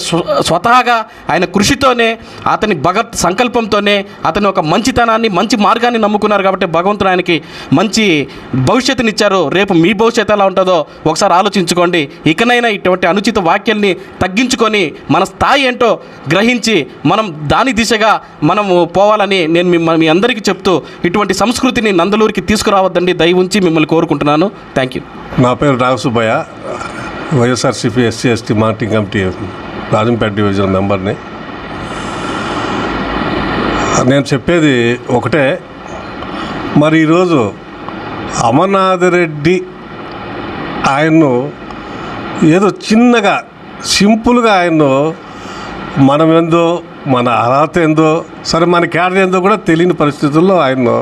స్వతహాగా ఆయన కృషితోనే, అతని భగత్ సంకల్పంతోనే అతని ఒక మంచితనాన్ని, మంచి మార్గాన్ని నమ్ముకున్నారు. కాబట్టి భగవంతుడు ఆయనకి మంచి భవిష్యత్తునిచ్చారు. రేపు మీ భవిష్యత్తు ఎలా ఉంటుందో ఒకసారి ఆలోచించుకోండి. ఇకనైనా ఇటువంటి అనుచిత వ్యాఖ్యల్ని తగ్గించుకొని మన స్థాయి ఏంటో గ్రహించి మనం దాని దిశగా మనము పోవాలని నేను మీ అందరికీ చెప్తూ ఇటువంటి సంస్కృతిని నందలూరికి తీసుకురావద్దండి దయ ఉంచి మిమ్మల్ని కోరుకుంటున్నాను. Thank you. నా పేరు Nagasubbayya, YSRCP SC ST marketing committee Rajampet division మెంబర్ని. నేను చెప్పేది ఒకటే, మరి ఈరోజు అమర్నాథ్ రెడ్డి ఆయన్ను ఏదో చిన్నగా సింపుల్గా ఆయన్ను మనం ఏందో, మన అర్హత ఏందో, సరే మన క్యాడర్ ఏందో కూడా తెలియని పరిస్థితుల్లో ఆయన్ను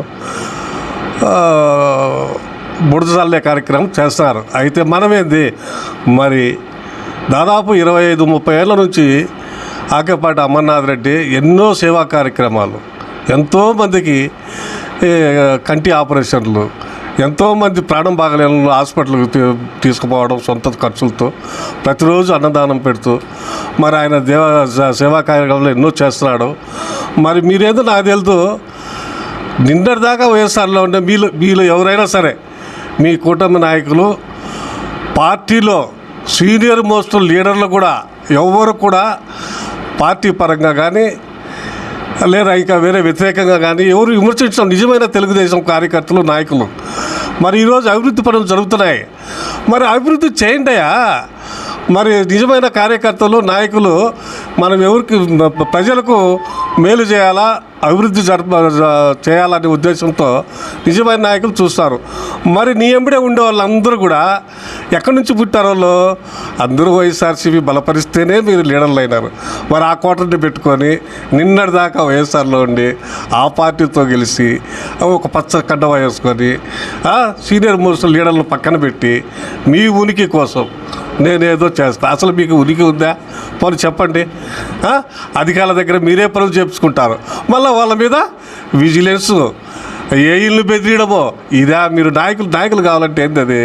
బుడద చల్లే కార్యక్రమం చేస్తున్నారు. అయితే మనమేంది, మరి దాదాపు 25-30 ఏళ్ళ నుంచి ఆకేపాటి అమర్నాథ్ రెడ్డి ఎన్నో సేవా కార్యక్రమాలు, ఎంతోమందికి కంటి ఆపరేషన్లు, ఎంతోమంది ప్రాణం బాగలేని హాస్పిటల్కి తీసుకుపోవడం సొంత ఖర్చులతో, ప్రతిరోజు అన్నదానం పెడుతూ మరి ఆయన సేవా కార్యక్రమాలు ఎన్నో చేస్తున్నాడు. మరి మీరేదో నాకు తెలుసు, నిన్నటిదాకా వైఎస్ఆర్లో ఉండే మీలో ఎవరైనా సరే మీ కూటమి నాయకులు, పార్టీలో సీనియర్ మోస్ట్ లీడర్లు కూడా ఎవరు కూడా పార్టీ పరంగా కానీ లేదా ఇంకా వేరే వ్యతిరేకంగా కానీ ఎవరు విమర్శించడం నిజమైన తెలుగుదేశం కార్యకర్తలు, నాయకులు. మరి ఈరోజు అభివృద్ధి పనులు జరుగుతున్నాయి. మరి అభివృద్ధి చేయండియా. మరి నిజమైన కార్యకర్తలు, నాయకులు మనం ఎవరికి ప్రజలకు మేలు చేయాలా, అభివృద్ధి చేయాలనే ఉద్దేశంతో నిజమైన నాయకులు చూస్తారు. మరి నీ ఎంబడే ఉండే వాళ్ళందరూ కూడా ఎక్కడి నుంచి పుట్టారు? వాళ్ళు అందరూ వైఎస్ఆర్సీపీ బలపరిస్తేనే మీరు లీడర్లు అయినారు. మరి ఆ కోటని పెట్టుకొని నిన్నటి దాకా వైఎస్ఆర్లో ఉండి ఆ పార్టీతో గెలిచి ఒక పచ్చ కండవ వేసుకొని సీనియర్ మోస్ట్ లీడర్లు పక్కన పెట్టి మీ ఉనికి కోసం నేనేదో చేస్తా. అసలు మీకు ఉనికి ఉందా? పని చెప్పండి. అధికారుల దగ్గర మీరే పనులు చేపించుకుంటారు. మళ్ళీ వాళ్ళ మీద విజిలెన్స్, ఏ ఇల్లు బెదిరియడమో ఇదా? మీరు నాయకులు కావాలంటే ఏంది? అది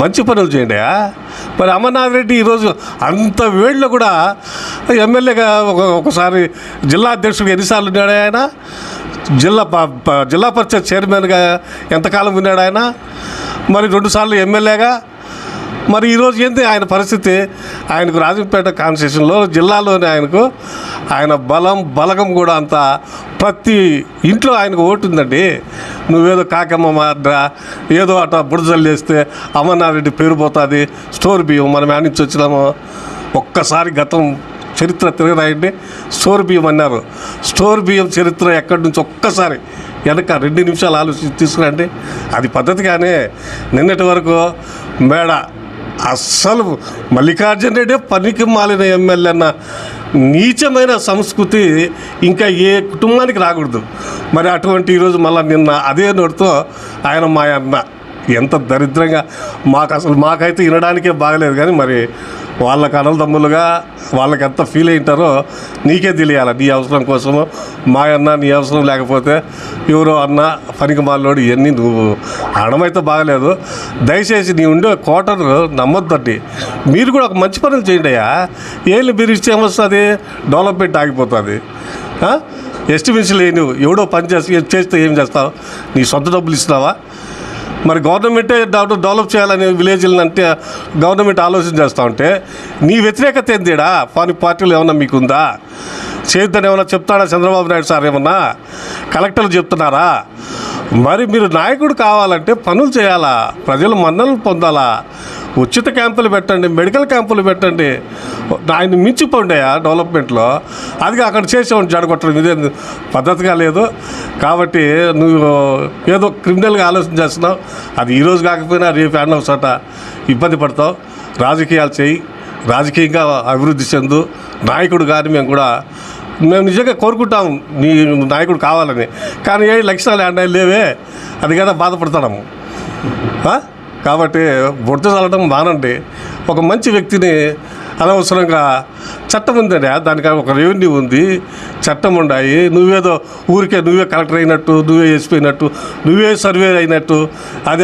మంచి పనులు చేయండి. మరి అమర్నాథ్ రెడ్డి ఈరోజు అంత వేళ్ళు కూడా ఎమ్మెల్యేగా ఒకసారి జిల్లా అధ్యక్షుడు ఎన్నిసార్లు ఉన్నాడు ఆయన? జిల్లా పరిషత్ చైర్మన్గా ఎంతకాలం ఉన్నాడు ఆయన? మరి 2 సార్లు ఎమ్మెల్యేగా మరి ఈరోజు ఏంటి ఆయన పరిస్థితి? ఆయనకు రాజంపేట కాన్స్టిట్యూషన్లో జిల్లాలోనే ఆయన బలగం కూడా అంతా ప్రతి ఇంట్లో ఆయనకు ఓటు ఉందండి. నువ్వేదో కాకమ్మ మాడ్రా ఏదో అట బుడజల్లు వేస్తే అమర్నాథరెడ్డి పేరు పోతుంది, స్టోర్ బియ్యం మనం యాడ్ నుంచి వచ్చినాము. ఒక్కసారి గతం చరిత్ర తిరగరాయండి. స్టోర్ బియ్యం అన్నారు. స్టోర్ బియ్యం చరిత్ర ఎక్కడి నుంచి ఒక్కసారి వెనక 2 నిమిషాలు ఆలోచించి తీసుకురండి. అది పద్ధతిగానే నిన్నటి వరకు మేడ అస్సలు మల్లికార్జున రెడ్డి పనికి మాలిన ఎమ్మెల్యే అన్న నీచమైన సంస్కృతి ఇంకా ఏ కుటుంబానికి రాకూడదు. మరి అటువంటి ఈరోజు మళ్ళీ నిన్న అదే నోటితో ఆయన మా అన్న ఎంత దరిద్రంగా మాకైతే వినడానికే బాగలేదు. కానీ మరి వాళ్ళకి అన్నదమ్ములుగా వాళ్ళకి ఎంత ఫీల్ అయింటారో నీకే తెలియాలి. నీ అవసరం కోసము మా అన్న, నీ అవసరం లేకపోతే ఎవరో అన్న పనికి మాలోడు ఇవన్నీ నువ్వు అనడమైతే బాగలేదు. దయచేసి నీ ఉండే కోటను నమ్మొద్దండి. మీరు కూడా ఒక మంచి పనులు చేయండి అయ్యా. ఏళ్ళు మీరు ఇస్తే ఏమొస్తుంది? డెవలప్మెంట్ ఆగిపోతుంది. ఎస్టిమేషన్ లేని ఎవడో పని చేస్తే ఏం చేస్తావు? నీ సొంత డబ్బులు ఇస్తున్నావా? మరి గవర్నమెంటే డెవలప్ చేయాలని విలేజ్లను అంటే గవర్నమెంట్ ఆలోచన చేస్తూ ఉంటే నీ వ్యతిరేకత ఏందిడా? పార్టీలు ఏమన్నా మీకుందా? చేద్దని ఏమన్నా చెప్తాడా చంద్రబాబు నాయుడు సార్? ఏమన్నా కలెక్టర్లు చెప్తున్నారా? మరి మీరు నాయకుడు కావాలంటే పనులు చేయాలా, ప్రజలు మన్ననలు పొందాలా. ఉచిత క్యాంపులు పెట్టండి, మెడికల్ క్యాంపులు పెట్టండి. ఆయన మించిపోండియా డెవలప్మెంట్లో. అది అక్కడ చేసేవాడిని జడగొట్టడం ఇదే పద్ధతిగా లేదు. కాబట్టి నువ్వు ఏదో క్రిమినల్గా ఆలోచన చేస్తున్నావు. అది ఈరోజు కాకపోయినా రేపు ఆడిన చోట ఇబ్బంది పడతావు. రాజకీయాలు చేయి, రాజకీయంగా అభివృద్ధి చెందు. నాయకుడు కానీ మేము నిజంగా కోరుకుంటాం నీ నాయకుడు కావాలని. కానీ ఏ లక్షణాలు ఆడినాయి లేవే, అది కదా బాధపడతాము. కాబట్టి బురద చల్లడం మానండి. ఒక మంచి వ్యక్తిని అనవసరంగా చట్టం ఉందండి, దానికి ఒక రెవెన్యూ ఉంది, చట్టం ఉన్నాయి. నువ్వేదో ఊరికే నువ్వే కలెక్టర్ అయినట్టు, నువ్వే ఎస్పీ అయినట్టు, నువ్వే సర్వే అయినట్టు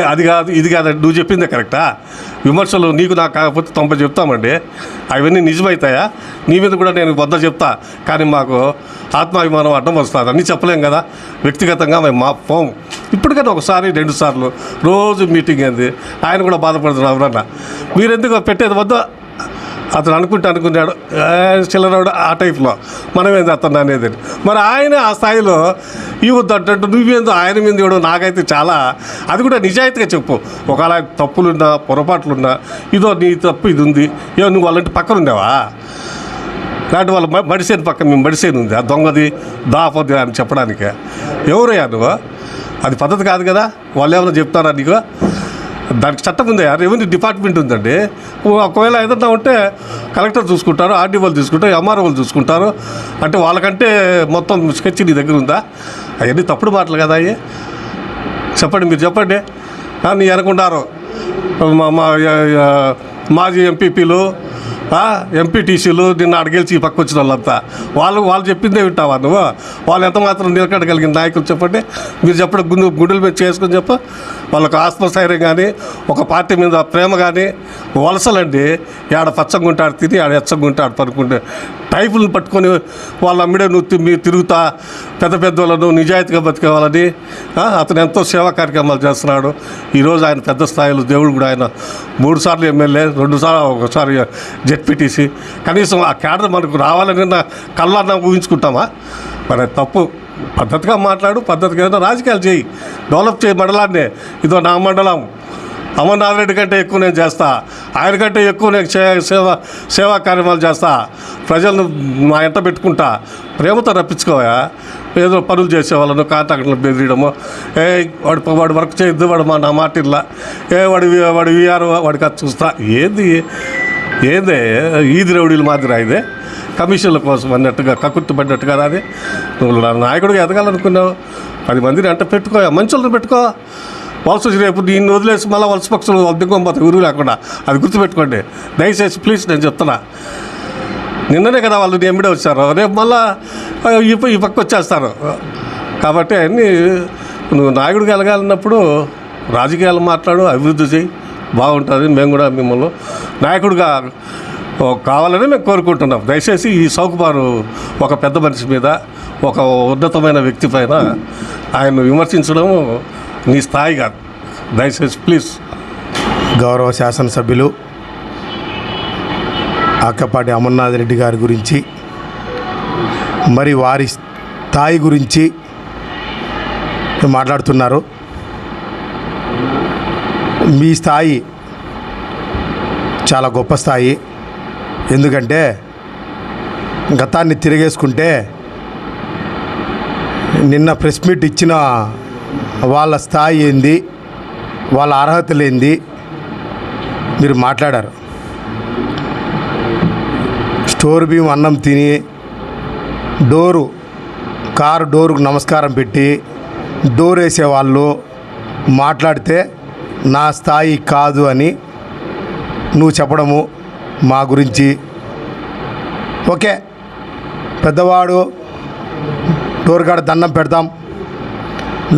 అది కాదు ఇది కాదండి. నువ్వు చెప్పిందే కరెక్టా? విమర్శలు నీకు నాకు కాకపోతే 90 చెప్తామండి. అవన్నీ నిజమవుతాయా? నీ మీద కూడా నేను 100 చెప్తా. కానీ మాకు ఆత్మాభిమానం అడ్డం వస్తుంది. అన్నీ చెప్పలేం కదా. వ్యక్తిగతంగా మేము మా పోము. ఇప్పటికైనా ఒకసారి 2 సార్లు రోజు మీటింగ్ అయింది. ఆయన కూడా బాధపడుతున్నారు. ఎవరన్నా మీరెందుకు పెట్టేది వద్ద అతను అనుకున్నాడు చిల్లరాడు ఆ టైప్లో మనమేంది అతను అనేది. మరి ఆయన ఆ స్థాయిలో ఇవ్వద్దంటే నువ్వేందో ఆయన మీద ఇవ్వడం నాకైతే చాలా, అది కూడా నిజాయితీగా చెప్పు. ఒకవేళ తప్పులున్నా పొరపాట్లున్నా ఇదో నీ తప్పు ఇది ఉంది, ఏమో నువ్వు వాళ్ళంటి పక్కన ఉండేవా? లాంటి వాళ్ళ మడిసేను పక్కన మేము మడిసేను ఉంది, ఆ దొంగది దాపది అని చెప్పడానికి ఎవరయ్యా నువ్వు? అది పద్ధతి కాదు కదా. వాళ్ళు ఏమైనా చెప్తారా నీకు? దానికి చట్టం ఉంది, రెవెన్యూ డిపార్ట్మెంట్ ఉందండి. ఒకవేళ ఏదన్నా ఉంటే కలెక్టర్ చూసుకుంటారు, ఆర్డీఓలు చూసుకుంటారు, ఎంఆర్ఓలు చూసుకుంటారు. అంటే వాళ్ళకంటే మొత్తం స్కెచ్ నీ దగ్గర ఉందా? అవన్నీ తప్పుడు మాటలు కదా అవి. చెప్పండి, మీరు చెప్పండి. నీ అనుకుంటారు మాజీ ఎంపీపీలు, ఎంపీటీసీలు నిన్న అడిగెలిచి పక్క వచ్చిన వాళ్ళంతా వాళ్ళు చెప్పిందే వింటావా నువ్వు? వాళ్ళు ఎంత మాత్రం నిలకడగలిగిన నాయకులు చెప్పండి. మీరు చెప్పండి, గుండెల మీద చేసుకొని చెప్ప. వాళ్ళకు ఆత్మస్థైర్యం కానీ, ఒక పార్టీ మీద ప్రేమ కానీ. వలసలండి, ఆడ పచ్చగా ఉంటాడు తిని, ఆడ ఎచ్చగా ఉంటాడు పనుకుంటే టైపులను పట్టుకొని వాళ్ళ అమ్మిడే మీరు తిరుగుతా పెద్ద వాళ్ళను నిజాయితీగా బతికేవాళ్ళని. అతను ఎంతో సేవా కార్యక్రమాలు చేస్తున్నాడు. ఈరోజు ఆయన పెద్ద స్థాయిలో దేవుడు కూడా ఆయన 3 సార్లు ఎమ్మెల్యే, 2 సార్లు ఒకసారి జెడ్పీటీసీ. కనీసం ఆ క్యాడర్ మనకు రావాలని కళ్ళన్నా ఊహించుకుంటామా? మరి తప్పు. పద్ధతిగా మాట్లాడు, పద్ధతిగా ఏదైనా రాజకీయాలు చేయి, డెవలప్ చేయి మండలాన్ని. ఇదో నా మండలం, అమర్నాథరెడ్డి కంటే ఎక్కువ నేను చేస్తా, ఆయన కంటే ఎక్కువ నేను సేవా కార్యక్రమాలు చేస్తా, ప్రజలను మా ఎంట పెట్టుకుంటా. ప్రేమతో రప్పించుకోవా. ఏదో పనులు చేసేవాళ్ళను కాంట్రాక్టర్లు బెదిరియడము, వాడు వర్క్ చేయొద్దు, వాడు నా మాట ఇలా, వాడు వీఆర్ వాడికి అది చూస్తా. ఏంది ఈది రౌడీలు మాదిరా ఇదే? కమిషన్ల కోసం అన్నట్టుగా కక్కుర్తి పడినట్టుగా అది. నువ్వు నాయకుడిగా ఎదగాలనుకున్నావు, 10 మందిని అంటే పెట్టుకో, మంచులను పెట్టుకో. వలస రేపు దీన్ని వదిలేసి మళ్ళీ వలస పక్షులు దిగుమతి గురువు లేకుండా. అది గుర్తుపెట్టుకోండి దయచేసి ప్లీజ్. నేను చెప్తున్నా, నిన్ననే కదా వాళ్ళు ఎమ్మిడే వచ్చారు, రేపు మళ్ళీ ఈ పక్క వచ్చేస్తారు. కాబట్టి అన్నీ నువ్వు నాయకుడికి ఎదగాలన్నప్పుడు రాజకీయాలు మాట్లాడు, అభివృద్ధి చేయి, బాగుంటుంది. మేము కూడా మిమ్మల్ని నాయకుడిగా కావాలని మేము కోరుకుంటున్నాం. దయచేసి ఈ సౌకుబారు ఒక పెద్ద మనిషి మీద, ఒక ఉన్నతమైన వ్యక్తి పైన ఆయన విమర్శించడం నీ స్థాయి కాదు. దయచేసి ప్లీజ్. గౌరవ శాసనసభ్యులు ఆకపాటి అమర్నాథ్ రెడ్డి గారి గురించి, మరి వారి స్థాయి గురించి మాట్లాడుతున్నారు. మీ స్థాయి చాలా గొప్ప స్థాయి. ఎందుకంటే గతాన్ని తిరిగేసుకుంటే నిన్న ప్రెస్ మీట్ ఇచ్చిన వాళ్ళ స్థాయి ఏంది, వాళ్ళ అర్హతలు ఏంది మీరు మాట్లాడారు. స్టోర్ బియ్యం అన్నం తిని కారు డోరుకు నమస్కారం పెట్టి డోర్ వేసేవాళ్ళు మాట్లాడితే నా స్థాయి కాదు అని నువ్వు చెప్పడము మా గురించి. ఓకే, పెద్దవాడు డోర్ కాడ దండం పెడతాం.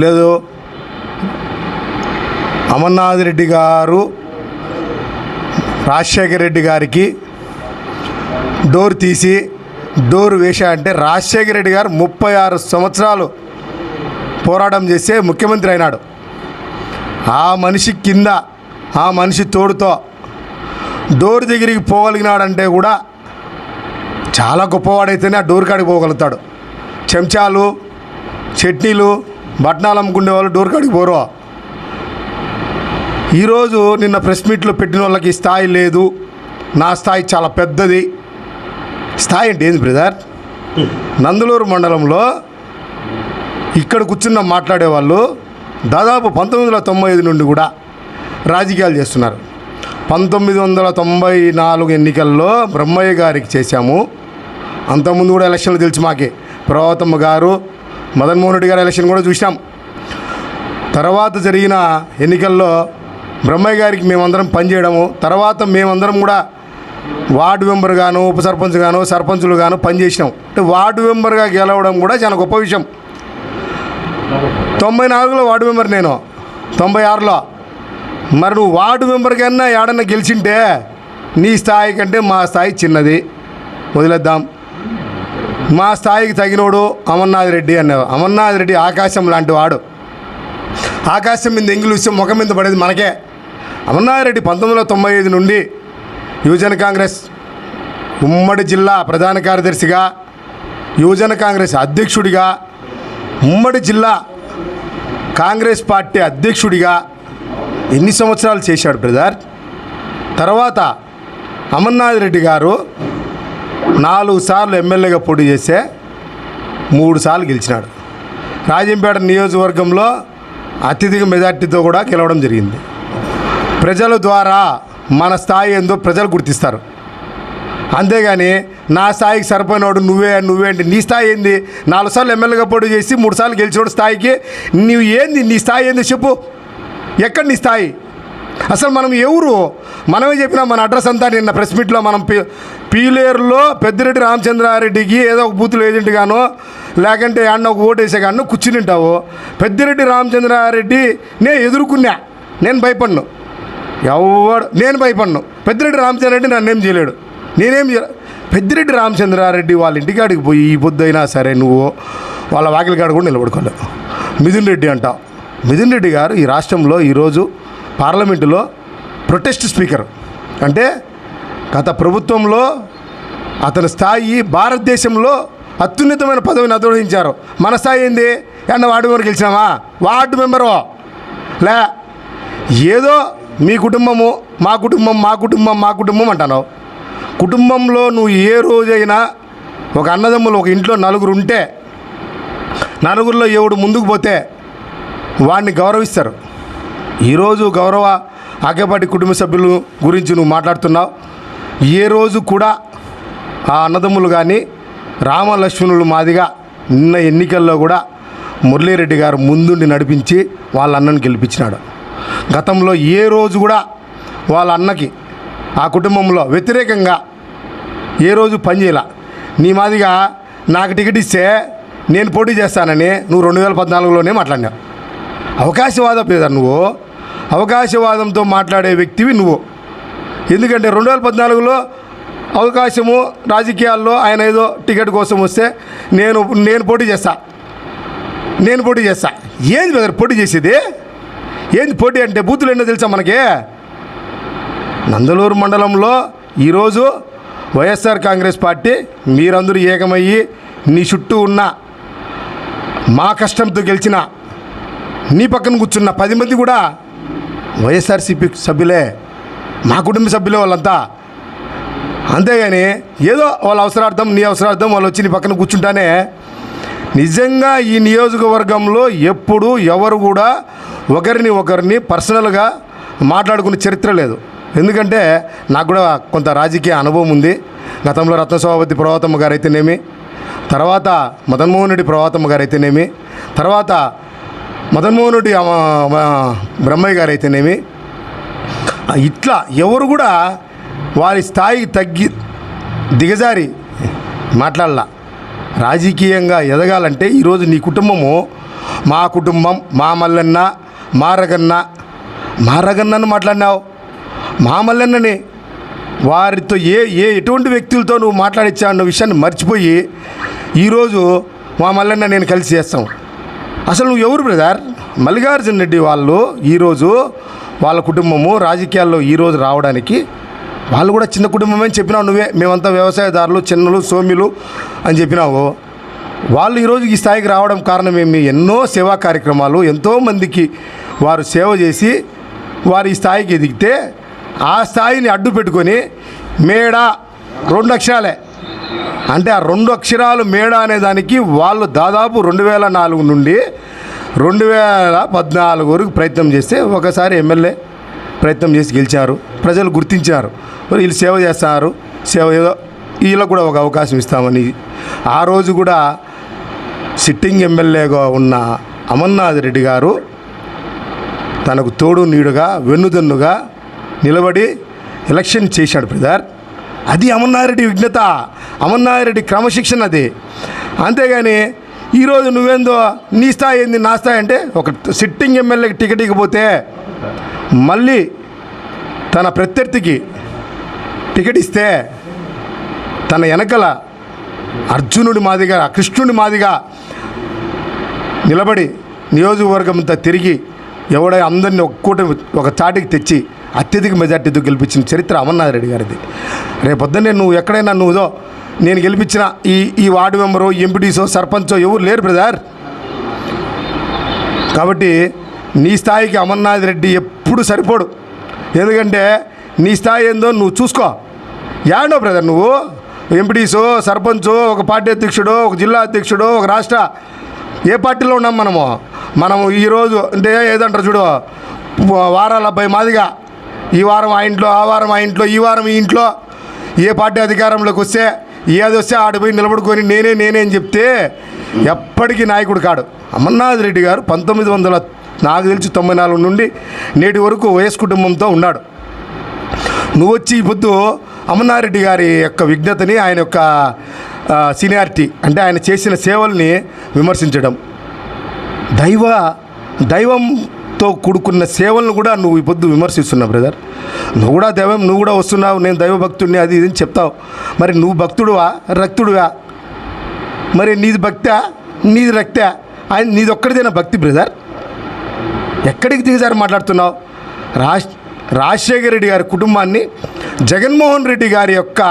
లేదు, అమర్నాథ్ రెడ్డి గారు రాజశేఖర రెడ్డి గారికి డోర్ తీసి డోర్ వేశాయంటే రాజశేఖర రెడ్డి గారు 36 సంవత్సరాలు పోరాటం చేసే ముఖ్యమంత్రి అయినాడు. ఆ మనిషి కింద ఆ మనిషి తోడుతో డోర్ దగ్గరికి పోగలిగినాడంటే కూడా చాలా గొప్పవాడైతేనే ఆ డోర్ కాడికి పోగలుగుతాడు. చెంచాలు, చట్నీలు, బట్నాలు అమ్ముకునే వాళ్ళు డోర్ కాడికి పోరు. ఈరోజు నిన్న ప్రెస్ మీట్లో పెట్టిన వాళ్ళకి స్థాయి లేదు, నా స్థాయి చాలా పెద్దది. స్థాయి అంటే ఏంది బ్రదర్? నందలూరు మండలంలో ఇక్కడ కూర్చున్న మాట్లాడేవాళ్ళు దాదాపు 1995 నుండి కూడా రాజకీయాలు చేస్తున్నారు. 1994 ఎన్నికల్లో బ్రహ్మయ్య గారికి చేశాము. అంతకుముందు కూడా ఎలక్షన్లు తెలిసి మాకే ప్రభావతమ్మ గారు, మదన్మోహన్ రెడ్డి గారు ఎలక్షన్ కూడా చూసాం. తర్వాత జరిగిన ఎన్నికల్లో బ్రహ్మయ్య గారికి మేమందరం పనిచేయడము, తర్వాత మేమందరం కూడా వార్డు మెంబర్ గాను, ఉప సర్పంచ్ గాను, సర్పంచులు గాను పనిచేసినాం. అంటే వార్డు మెంబర్గా గెలవడం కూడా చాలా గొప్ప విషయం. 94లో వార్డు మెంబర్ నేను, 96లో. మరి నువ్వు వార్డు మెంబర్ కన్నా ఏడన్నా గెలిచింటే నీ స్థాయి కంటే మా స్థాయి చిన్నది, వదిలేద్దాం. మా స్థాయికి తగినోడు అమర్నాథ్ రెడ్డి అన్నారు. అమర్నాథ్ రెడ్డి ఆకాశం లాంటి వాడు. ఆకాశం మీద ఎంగిలి విషయం ముఖం మీద పడేది మనకే. అమర్నాథ్ రెడ్డి 1995 నుండి యువజన కాంగ్రెస్ ఉమ్మడి జిల్లా ప్రధాన కార్యదర్శిగా, యువజన కాంగ్రెస్ అధ్యక్షుడిగా, ఉమ్మడి జిల్లా కాంగ్రెస్ పార్టీ అధ్యక్షుడిగా ఎన్ని సంవత్సరాలు చేశాడు బ్రదర్. తర్వాత అమర్నాథ్ రెడ్డి గారు 4 సార్లు ఎమ్మెల్యేగా పోటీ చేస్తే 3 సార్లు గెలిచినాడు. రాజంపేట నియోజకవర్గంలో అత్యధిక మెజార్టీతో కూడా గెలవడం జరిగింది. ప్రజల ద్వారా మన స్థాయి ఏందో ప్రజలు గుర్తిస్తారు. అంతేగాని నా స్థాయికి సరిపోయినోడు నువ్వే అంటే నీ స్థాయి ఏంది? 4 సార్లు ఎమ్మెల్యేగా పోటీ చేసి 3 సార్లు గెలిచినోడు స్థాయికి నువ్వు ఏంది? నీ స్థాయి ఏందో చెప్పు. ఎక్కడ నీ స్థాయి? అసలు మనం ఎవరు? మనమే చెప్పినా మన అడ్రస్ అంతా నిన్న ప్రెస్ మీట్లో మనం పీలేరులో పెద్దిరెడ్డి రామచంద్రారెడ్డికి ఏదో ఒక బూతులు ఏజెంట్గానో లేకంటే అన్న ఒక ఓటు వేసేగానో కూర్చుని ఉంటావు. పెద్దిరెడ్డి రామచంద్రారెడ్డి నేను ఎదుర్కొన్నా, నేను భయపడ్ను. నేను భయపడ్ను. పెద్దిరెడ్డి రామచంద్రారెడ్డి నన్నేం చేయలేడు. నేనేం పెద్దిరెడ్డి రామచంద్రారెడ్డి వాళ్ళ ఇంటికాడికి పోయి ఈ పొద్దుైనా సరే నువ్వు వాళ్ళ వాకిలి కాడ కూడా నిలబడుకోలేవు. మిథున్ రెడ్డి అంటావు. మిథున్ రెడ్డి గారు ఈ రాష్ట్రంలో ఈరోజు పార్లమెంటులో ప్రొటెస్ట్ స్పీకర్. అంటే గత ప్రభుత్వంలో అతని స్థాయి భారతదేశంలో అత్యున్నతమైన పదవిని అధిరోహించారు. మన స్థాయి ఏంది? అన్న వార్డు మెంబర్ గెలిచినామా? వార్డు మెంబరు లే, ఏదో మీ కుటుంబము, మా కుటుంబం అంటున్నావు. కుటుంబంలో నువ్వు ఏ రోజైనా ఒక అన్నదమ్ములు ఒక ఇంట్లో 4 ఉంటే 4లో ఎవడు ముందుకు పోతే వాడిని గౌరవిస్తారు. ఈరోజు గౌరవ ఆకేపాటి కుటుంబ సభ్యుల గురించి నువ్వు మాట్లాడుతున్నావు. ఏ రోజు కూడా ఆ అన్నదమ్ములు కానీ రామలక్ష్మణులు మాదిగా నిన్న ఎన్నికల్లో కూడా మురళీరెడ్డి గారు ముందుండి నడిపించి వాళ్ళ అన్నని గెలిపించినాడు. గతంలో ఏ రోజు కూడా వాళ్ళ అన్నకి ఆ కుటుంబంలో వ్యతిరేకంగా ఏ రోజు పనిచేయాల. నీ మాదిగా నాకు టికెట్ ఇస్తే నేను పోటీ చేస్తానని నువ్వు 2014లోనే మాట్లాడినావు. అవకాశవాద పేద నువ్వు, అవకాశవాదంతో మాట్లాడే వ్యక్తివి నువ్వు. ఎందుకంటే 2014లో అవకాశము రాజకీయాల్లో ఆయన ఏదో టికెట్ కోసం వస్తే నేను పోటీ చేస్తా. ఏంది బ్రదర్ పోటీ చేసేది? ఏంది పోటీ అంటే? బూతులు ఎన్నో తెలుసా మనకి? నందలూరు మండలంలో ఈరోజు వైఎస్ఆర్ కాంగ్రెస్ పార్టీ మీరందరూ ఏకమయ్యి నీ చుట్టూ ఉన్న మా కష్టంతో గెలిచిన నీ పక్కన కూర్చున్న 10 మంది కూడా వైఎస్ఆర్సీపీ సభ్యులే, మా కుటుంబ సభ్యులే వాళ్ళంతా. అంతేగాని ఏదో వాళ్ళ అవసరార్థం నీ అవసరార్థం వాళ్ళు వచ్చి నీ పక్కన కూర్చుంటానే. నిజంగా ఈ నియోజకవర్గంలో ఎప్పుడు ఎవరు కూడా ఒకరిని పర్సనల్గా మాట్లాడుకునే చరిత్ర లేదు. ఎందుకంటే నాకు కూడా కొంత రాజకీయ అనుభవం ఉంది. గతంలో రత్నసభాపతి ప్రభాతమ్మ గారు అయితేనేమి, తర్వాత మదన్మోహన్ రెడ్డి ప్రభాతమ్మ గారు అయితేనేమి, తర్వాత మదన్మోహన్ రెడ్డి బ్రహ్మయ్య గారు అయితేనేమి, ఇట్లా ఎవరు కూడా వారి స్థాయికి దిగజారి మాట్లాడాల. రాజకీయంగా ఎదగాలంటే ఈరోజు నీ కుటుంబము, మా కుటుంబం, మా మల్లన్న, మా రగన్నను మాట్లాడినావు. మా మల్లన్నని వారితో ఎటువంటి వ్యక్తులతో నువ్వు మాట్లాడిచ్చా అన్న విషయాన్ని మర్చిపోయి ఈరోజు మా మల్లన్న నేను కలిసి చేస్తాం. అసలు నువ్వు ఎవరు బ్రదర్? మల్లికార్జున రెడ్డి వాళ్ళు ఈరోజు వాళ్ళ కుటుంబము రాజకీయాల్లో ఈరోజు రావడానికి వాళ్ళు కూడా చిన్న కుటుంబమే అని చెప్పినావు నువ్వే. మేమంతా వ్యవసాయదారులు, చిన్నలు, సోమ్యులు అని చెప్పినావు. వాళ్ళు ఈరోజు ఈ స్థాయికి రావడం కారణం ఏమి? ఎన్నో సేవా కార్యక్రమాలు, ఎంతోమందికి వారు సేవ చేసి వారు ఈ స్థాయికి ఎదిగితే ఆ స్థాయిని అడ్డు పెట్టుకొని మేడ 2 అక్షరాలే అంటే ఆ 2 అక్షరాలు మేడ అనేదానికి వాళ్ళు దాదాపు 2004 నుండి 2014 వరకు ప్రయత్నం చేస్తే ఒకసారి ఎమ్మెల్యే ప్రయత్నం చేసి గెలిచారు. ప్రజలు గుర్తించారు, వీళ్ళు సేవ చేస్తారు, సేవ ఏదో వీళ్ళకు కూడా ఒక అవకాశం ఇస్తామని. ఆ రోజు కూడా సిట్టింగ్ ఎమ్మెల్యేగా ఉన్న అమర్నాథ్ రెడ్డి గారు తనకు తోడు నీడుగా వెన్నుదన్నుగా నిలబడి ఎలక్షన్ చేశాడు బ్రదర్. అది అమర్నాథ్ రెడ్డి విఘ్నత, అమర్నాథ్ రెడ్డి క్రమశిక్షణ అది. అంతేగాని ఈరోజు నువ్వేందో నీ స్థాయి ఏంది నా స్థాయి అంటే, ఒక సిట్టింగ్ ఎమ్మెల్యేకి టికెట్ ఇవ్వకపోతే మళ్ళీ తన ప్రత్యర్థికి టికెట్ ఇస్తే తన వెనకల అర్జునుడి మాదిగా కృష్ణుడి మాదిగా నిలబడి నియోజకవర్గంతో తిరిగి ఎవడో అందరినీ ఒక చాటికి తెచ్చి అత్యధిక మెజార్టీతో గెలిపించిన చరిత్ర అమర్నాథ్ రెడ్డి గారిది. రేపొద్దునే నువ్వు ఎక్కడైనా నేను గెలిపించిన ఈ వార్డు మెంబరు, ఎంపీటీసో, సర్పంచో ఎవరు లేరు బ్రదర్. కాబట్టి నీ స్థాయికి అమర్నాథ్ రెడ్డి ఎప్పుడు సరిపోడు. ఎందుకంటే నీ స్థాయి ఏందో నువ్వు చూసుకో. యాడో బ్రదర్ నువ్వు ఎంపీటీసో, సర్పంచో, ఒక పార్టీ అధ్యక్షుడో, ఒక జిల్లా అధ్యక్షుడో, ఒక రాష్ట్ర ఏ పార్టీలో ఉన్నాం మనము ఈరోజు అంటే ఏదంటారు చూడు, వారాల అబ్బాయి మాదిగా ఈ వారం ఆ ఇంట్లో, ఆ వారం ఆ ఇంట్లో, ఈ వారం ఈ ఇంట్లో, ఏ పార్టీ అధికారంలోకి వస్తే ఏది వస్తే ఆడిపోయి నిలబడుకొని నేనే అని చెప్తే ఎప్పటికీ నాయకుడు కాడు. అమర్నాథ్ రెడ్డి గారు 1900 నాకు తెలిసి 94 నుండి నేటి వరకు వైఎస్ కుటుంబంతో ఉన్నాడు. నువ్వు వచ్చి ఈ పొద్దు అమర్నాథ్ రెడ్డి గారి యొక్క విఘ్నతని, ఆయన యొక్క సీనియారిటీ అంటే ఆయన చేసిన సేవల్ని విమర్శించడం, దైవంతో కూడుకున్న సేవలను కూడా నువ్వు ఈ పొద్దు విమర్శిస్తున్నావు బ్రదర్. నువ్వు కూడా దైవం, నువ్వు కూడా వస్తున్నావు, నేను దైవ భక్తుడిని అది ఇది అని చెప్తావు. మరి నువ్వు భక్తుడువా రక్తుడువా? మరి నీది భక్తా నీది రక్తా? ఆయన నీది ఒక్కడిదేనా భక్తి బ్రదర్? ఎక్కడికి దిగజారి మాట్లాడుతున్నావు? రాజశేఖర రెడ్డి గారి కుటుంబాన్ని, జగన్మోహన్ రెడ్డి గారి యొక్క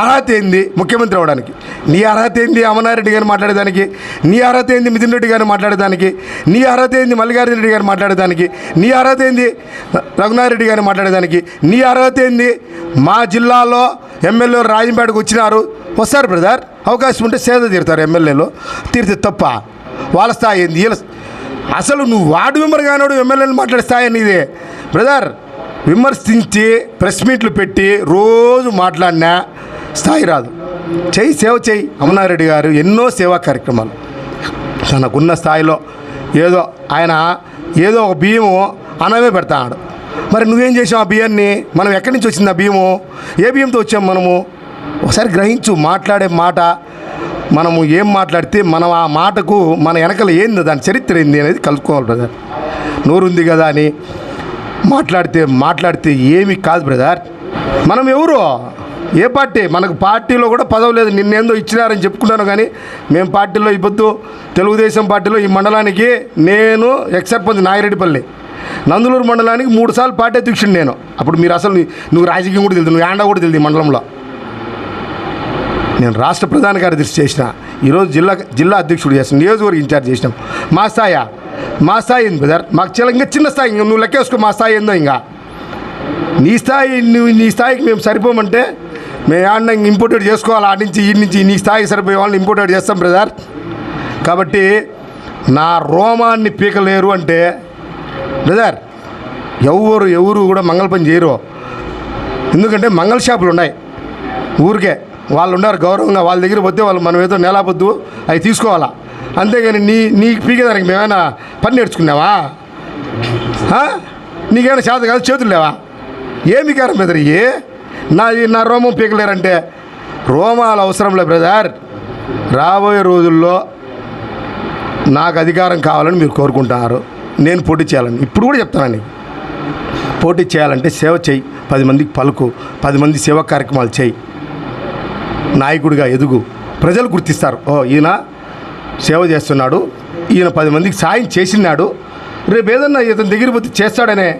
అర్హత ఏంది ముఖ్యమంత్రి అవ్వడానికి? నీ అర్హత ఏంది అమర్నాథ్ రెడ్డి గారిని మాట్లాడేదానికి? నీ అర్హత ఏంది మిథున్ రెడ్డి గారిని మాట్లాడేదానికి? నీ అర్హత ఏంది మల్లికార్జున రెడ్డి గారిని మాట్లాడేదానికి? నీ అర్హత ఏంది రఘునాథ్ రెడ్డి గారిని మాట్లాడేదానికి? నీ అర్హత ఏంది? మా జిల్లాలో ఎమ్మెల్యేలు రాజంపేటకు వచ్చినారు, వస్తారు బ్రదర్, అవకాశం ఉంటే సేద తీరుతారు. ఎమ్మెల్యేలు తీరితే తప్ప వాళ్ళ స్థాయి ఏంది? అసలు నువ్వు వార్డు మెంబర్ కానివాడు ఎమ్మెల్యేలు మాట్లాడే స్థాయి నీదే బ్రదర్. విమర్శించి ప్రెస్ మీట్లు పెట్టి రోజు మాట్లాడినా స్థాయి రాదు. సేవ చేయి. అమర్నాథ్ రెడ్డి గారు ఎన్నో సేవా కార్యక్రమాలు తనకున్న స్థాయిలో ఆయన ఏదో ఒక బియ్యము అనమే పెడతాడు. మరి నువ్వేం చేసావు ఆ బియ్యాన్ని? మనం ఎక్కడి నుంచి వచ్చింది ఆ బియ్యము? ఏ బియ్యంతో వచ్చాము మనము? ఒకసారి గ్రహించు. మాట్లాడే మాట మనము ఏం మాట్లాడితే మనం ఆ మాటకు మన వెనకలు ఏంది, దాని చరిత్ర ఏంది అనేది కలుసుకోవాలి బ్రదర్. నోరుంది కదా అని మాట్లాడితే ఏమీ కాదు బ్రదర్. మనం ఎవరు? ఏ పార్టీ? మనకు పార్టీలో కూడా పదవి లేదు. నిన్నేందో ఇచ్చినారని చెప్పుకుంటాను, కానీ మేము పార్టీలో ఈ పొద్దు తెలుగుదేశం పార్టీలో ఈ మండలానికి నేను ఎక్స్ సర్పంచ్ నాగిరెడ్డిపల్లి నందులూరు మండలానికి 3 సార్లు పార్టీ అధ్యక్షుడు నేను. అప్పుడు మీరు అసలు నువ్వు రాజకీయం కూడా తెలియదు, నువ్వు యాండా కూడా తెలియదు ఈ మండలంలో. నేను రాష్ట్ర ప్రధాన కార్యదర్శి చేసిన, ఈరోజు జిల్లా అధ్యక్షుడు చేసిన, నియోజకవర్గ ఇన్ఛార్జ్ చేసినాం. మా స్థాయి ఏంది బ్రదర్? మాకు ఇంకా చిన్న స్థాయి, ఇంకా నువ్వు లెక్కేసుకో మా స్థాయి ఏందో. ఇంకా నీ స్థాయికి మేము సరిపోమంటే మేము ఆడిన ఇంపోర్టెడ్ చేసుకోవాలి. ఆడి నుంచి ఈ నుంచి నీ స్థాయికి సరిపోయే వాళ్ళని ఇంపోర్టెడ్ చేస్తాం బ్రదర్. కాబట్టి నా రోమాన్ని పీకలేరు అంటే బ్రదర్ ఎవరు కూడా మంగళ పని చేయరు. ఎందుకంటే మంగళ షాపులు ఉన్నాయి ఊరికే, వాళ్ళు ఉన్నారు గౌరవంగా, వాళ్ళ దగ్గర పోతే వాళ్ళు మనం ఏదో నెలాపొద్దు అవి తీసుకోవాలా. అంతేగాని నీ పీకేదానికి మేమైనా పని నేర్చుకున్నావా? నీకేమైనా చేత కాదు, చేతులు లేవా? ఏమి కారం బ్రదర్ ఇవి? నా రోమం పీకలేరంటే రోమాలు అవసరం లేదు బ్రదర్. రాబోయే రోజుల్లో నాకు అధికారం కావాలని మీరు కోరుకుంటున్నారు, నేను పోటీ చేయాలని ఇప్పుడు కూడా చెప్తానండి. పోటీ చేయాలంటే సేవ చేయి, 10 మందికి పలుకు, 10 మంది సేవా కార్యక్రమాలు చేయి, నాయకుడిగా ఎదుగు. ప్రజలు గుర్తిస్తారు, ఓ ఈయన సేవ చేస్తున్నాడు, ఈయన 10 మందికి సాయం చేసినాడు, రేపు ఏదన్నా ఇతని దగ్గర పోతే చేస్తాడనే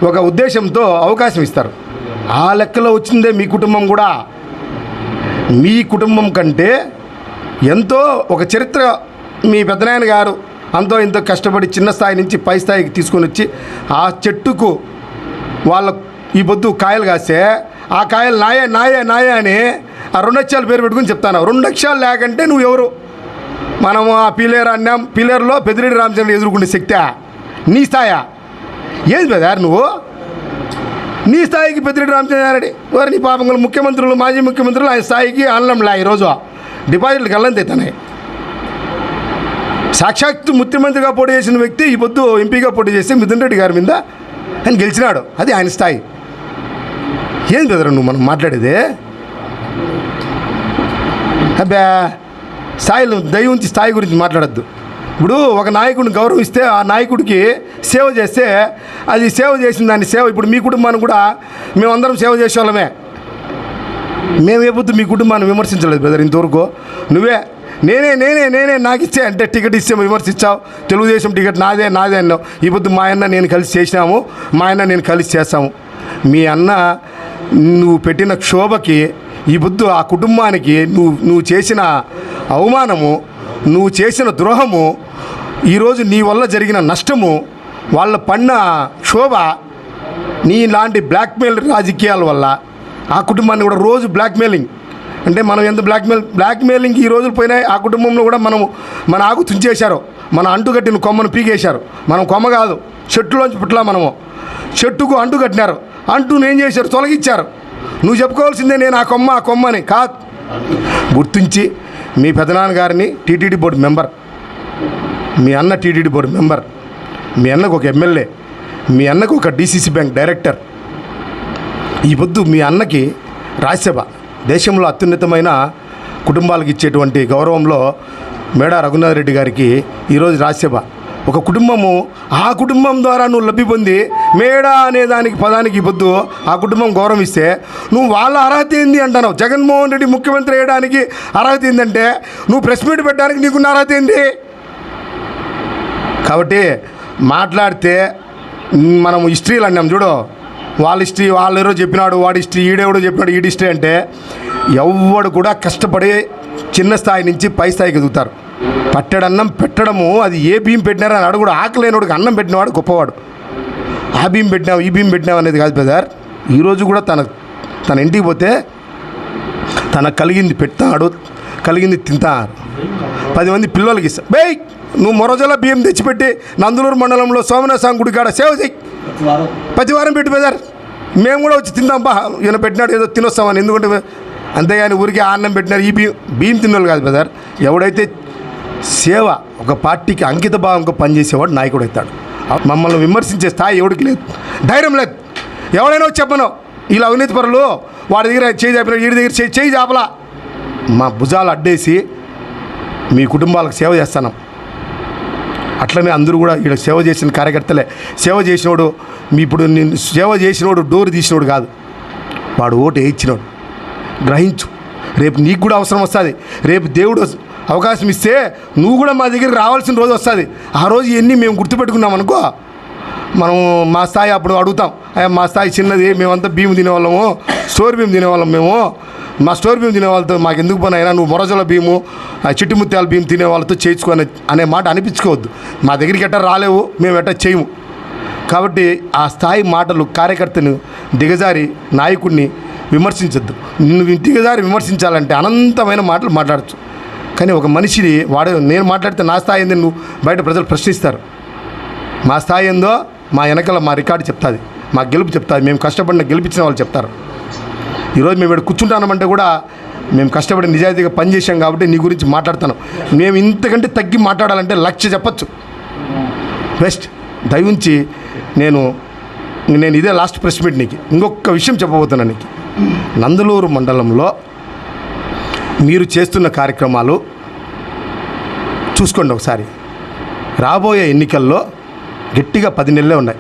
ఒక ఉద్దేశంతో అవకాశం ఇస్తారు. ఆ లెక్కలో వచ్చిందే మీ కుటుంబం కూడా. మీ కుటుంబం కంటే ఎంతో ఒక చరిత్ర మీ పెద్దనాయన గారు అంతో ఎంతో కష్టపడి చిన్న స్థాయి నుంచి పై స్థాయికి తీసుకొని వచ్చి ఆ చెట్టుకు వాళ్ళ ఈ పొద్దు కాయలు కాస్తే ఆ కాయలు నాయే అని ఆ 2 అక్షరాలు పేరు పెట్టుకుని చెప్తాను. 2 అక్షరాలు లేకంటే నువ్వు ఎవరు? మనము ఆ పిల్లర్లో పెద్దిరెడ్డి రామచంద్ర ఎదుర్కొనే శక్తి నీ స్థాయా? ఏది బ్రదర్ నువ్వు? నీ స్థాయికి పెద్దిరెడ్డి రామచంద్రారెడ్డి వారు నీ పాపంగా ముఖ్యమంత్రులు, మాజీ ముఖ్యమంత్రులు ఆయన స్థాయికి ఆనలంలా ఈరోజు డిపాజిట్లు గల్లంతెత్తాయి. సాక్షాత్తు ముఖ్యమంత్రిగా పోటీ చేసిన వ్యక్తి ఈ పొద్దు ఎంపీగా పోటీ చేసి మిథున్ రెడ్డి గారి మీద ఆయన గెలిచినాడు, అది ఆయన స్థాయి. ఏం బ్రదర్ నువ్వు మనం మాట్లాడేది? అబ్బా స్థాయిలో దయ ఉంచి స్థాయి గురించి మాట్లాడద్దు. ఇప్పుడు ఒక నాయకుడిని గౌరవిస్తే ఆ నాయకుడికి సేవ చేస్తే అది సేవ చేసిన దాన్ని సేవ. ఇప్పుడు మీ కుటుంబాన్ని కూడా మేమందరం సేవ చేసేవాళ్ళమే. మేము ఏ పొద్దు మీ కుటుంబాన్ని విమర్శించలేదు బ్రదర్ ఇంతవరకు. నువ్వే నేనే నాకు ఇచ్చే అంటే టికెట్ ఇస్తే విమర్శించావు, తెలుగుదేశం టికెట్ నాదే అన్నావు. ఈ పొద్దు మా అన్న నేను కలిసి చేసినాము, మా అన్న నేను కలిసి చేస్తాము. మీ అన్న నువ్వు పెట్టిన క్షోభకి ఈ పొద్దు ఆ కుటుంబానికి నువ్వు చేసిన అవమానము, నువ్వు చేసిన ద్రోహము, ఈరోజు నీ వల్ల జరిగిన నష్టము, వాళ్ళ పడిన క్షోభ, నీ లాంటి బ్లాక్మెయిల్ రాజకీయాల వల్ల ఆ కుటుంబాన్ని కూడా రోజు బ్లాక్మెయిలింగ్ అంటే మనం ఎంత బ్లాక్మెయిలింగ్ ఈ రోజులు పోయినాయి. ఆ కుటుంబంలో కూడా మన ఆకు తుంచేశారు, మన అంటుకట్టిన కొమ్మను పీకేశారు. మనం కొమ్మ కాదు, చెట్టులోంచి పుట్లా, మనము చెట్టుకు అంటు కట్టినారు. అంటును ఏం చేశారు? తొలగించారు. నువ్వు చెప్పుకోవాల్సిందే నేను ఆ కొమ్మ అని కాదు. గుర్తించి మీ పెదనాన్నగారిని టీటీడీ బోర్డు మెంబర్, మీ అన్న టీటీడీ బోర్డు మెంబర్, మీ అన్నకు ఒక ఎమ్మెల్యే, మీ అన్నకు ఒక డీసీసీ బ్యాంక్ డైరెక్టర్. ఈ పొద్దు మీ అన్నకి రాజ్యసభ, దేశంలో అత్యున్నతమైన కుటుంబాలకు ఇచ్చేటువంటి గౌరవంలో మేడా రఘునాథ్ రెడ్డి గారికి ఈరోజు రాజ్యసభ. ఒక కుటుంబము, ఆ కుటుంబం ద్వారా నువ్వు లబ్ధి పొంది మేడా అనే దానికి పదానికి ఈ పొద్దు ఆ కుటుంబం గౌరవం ఇస్తే నువ్వు వాళ్ళ అర్హత ఏంది అంటున్నావు. జగన్మోహన్ రెడ్డి ముఖ్యమంత్రి అయ్యడానికి అర్హత ఏంటంటే నువ్వు ప్రెస్ మీట్ పెట్టడానికి నీకున్న అర్హత ఏంది? కాబట్టి మాట్లాడితే మనం హిస్టరీలు అన్నాం చూడు, వాళ్ళ హిస్టరీ వాళ్ళు ఎవరో చెప్పినాడు, వాడి హిస్టరీ ఈడెవడో చెప్పినాడు, ఈడి హిస్టరీ అంటే ఎవడు కూడా కష్టపడి చిన్న స్థాయి నుంచి పై స్థాయికి ఎదుగుతారు. పట్టెడన్నం పెట్టడము అది ఏ భీం పెట్టినారు అని అడుగుడు. ఆకలేనోడికి అన్నం పెట్టినవాడు గొప్పవాడు. ఆ భీం పెట్టినావు ఈ భీం పెట్టినావు అనేది కాదు బ్రదర్. ఈరోజు కూడా తన ఇంటికి పోతే తనకు కలిగింది పెడతాడు, కలిగింది తింటారు. 10 మంది పిల్లలకి ఇస్తా. బేయ్ నువ్వు మొరజల బియ్యం తెచ్చిపెట్టి నందులూరు మండలంలో సోమనాథ స్వామి గుడి కాడ సేవ చేయి, ప్రతి వారం పెట్టు బ్రదర్. మేము కూడా వచ్చి తిందాం బా, ఈయన పెట్టినాడు ఏదో తినొస్తామని. ఎందుకంటే అంతేగాని ఊరికి అన్నం పెట్టినారు ఈ బియ్యం తిన్నోళ్ళు కాదు బ్రదర్. ఎవడైతే సేవ ఒక పార్టీకి అంకిత భావంగా పనిచేసేవాడు నాయకుడు అవుతాడు. మమ్మల్ని విమర్శించే స్థాయి ఎవడికి లేదు, ధైర్యం లేదు. ఎవడైనా వచ్చి చెప్పను ఇలా అవినీతి పరులు వాడి దగ్గర చేయి చాపిన వీడి దగ్గర చేయి చాపలా మా భుజాలు అడ్డేసి మీ కుటుంబాలకు సేవ చేస్తాను. అట్లనే అందరూ కూడా ఇక్కడ సేవ చేసిన కార్యకర్తలే. సేవ చేసినోడు ఇప్పుడు నేను సేవ చేసినోడు డోర్ తీసినోడు కాదు, వాడు ఓటు వేయించినోడు. గ్రహించు, రేపు నీకు కూడా అవసరం వస్తుంది. రేపు దేవుడు అవకాశం ఇస్తే నువ్వు కూడా మా దగ్గరికి రావాల్సిన రోజు వస్తుంది. ఆ రోజు ఇవన్నీ మేము గుర్తుపెట్టుకున్నాం అనుకో, మనం మా స్థాయి అప్పుడు అడుగుతాం, అయ్యా మా స్థాయి చిన్నది, మేమంతా బియ్యం తినేవాళ్ళము, స్టోర్ బియ్యం తినేవాళ్ళం, మేము మా స్టోర్ బియ్యం తినే వాళ్ళతో మాకు ఎందుకు పని అయినా, నువ్వు మొరజల బియ్యము చిట్టిముత్యాల బియ్యం తినే వాళ్ళతో చేయించుకొని అనే మాట అనిపించుకోవద్దు. మా దగ్గరికి ఎట్టా రాలేవు, మేము ఎట్టా చేయము. కాబట్టి ఆ స్థాయి మాటలు కార్యకర్తను దిగజారి నాయకుడిని విమర్శించద్దు. నువ్వు దిగజారి విమర్శించాలంటే అనంతమైన మాటలు మాట్లాడచ్చు, కానీ ఒక మనిషిని నేను మాట్లాడితే నా స్థాయి ఏందని నువ్వు బయట ప్రజలు ప్రశ్నిస్తారు. మా స్థాయి ఏందో మా వెనకాల మా రికార్డు చెప్తుంది, మా గెలుపు చెప్తుంది, మేము కష్టపడిన గెలిపించిన వాళ్ళు చెప్తారు. ఈరోజు మేము ఇక్కడ కూర్చుంటామంటే కూడా మేము కష్టపడి నిజాయితీగా పనిచేసాం కాబట్టి నీ గురించి మాట్లాడుతున్నాం. మేము ఇంతకంటే తగ్గి మాట్లాడాలంటే 1,00,000 చెప్పచ్చు. బెస్ట్ దయవుంచి నేను ఇదే లాస్ట్ ప్రెస్ మీట్. నీకు ఇంకొక విషయం చెప్పబోతున్నాను. నీకు నందలూరు మండలంలో మీరు చేస్తున్న కార్యక్రమాలు చూసుకోండి ఒకసారి. రాబోయే ఎన్నికల్లో గట్టిగా 10 నెలలే ఉన్నాయి.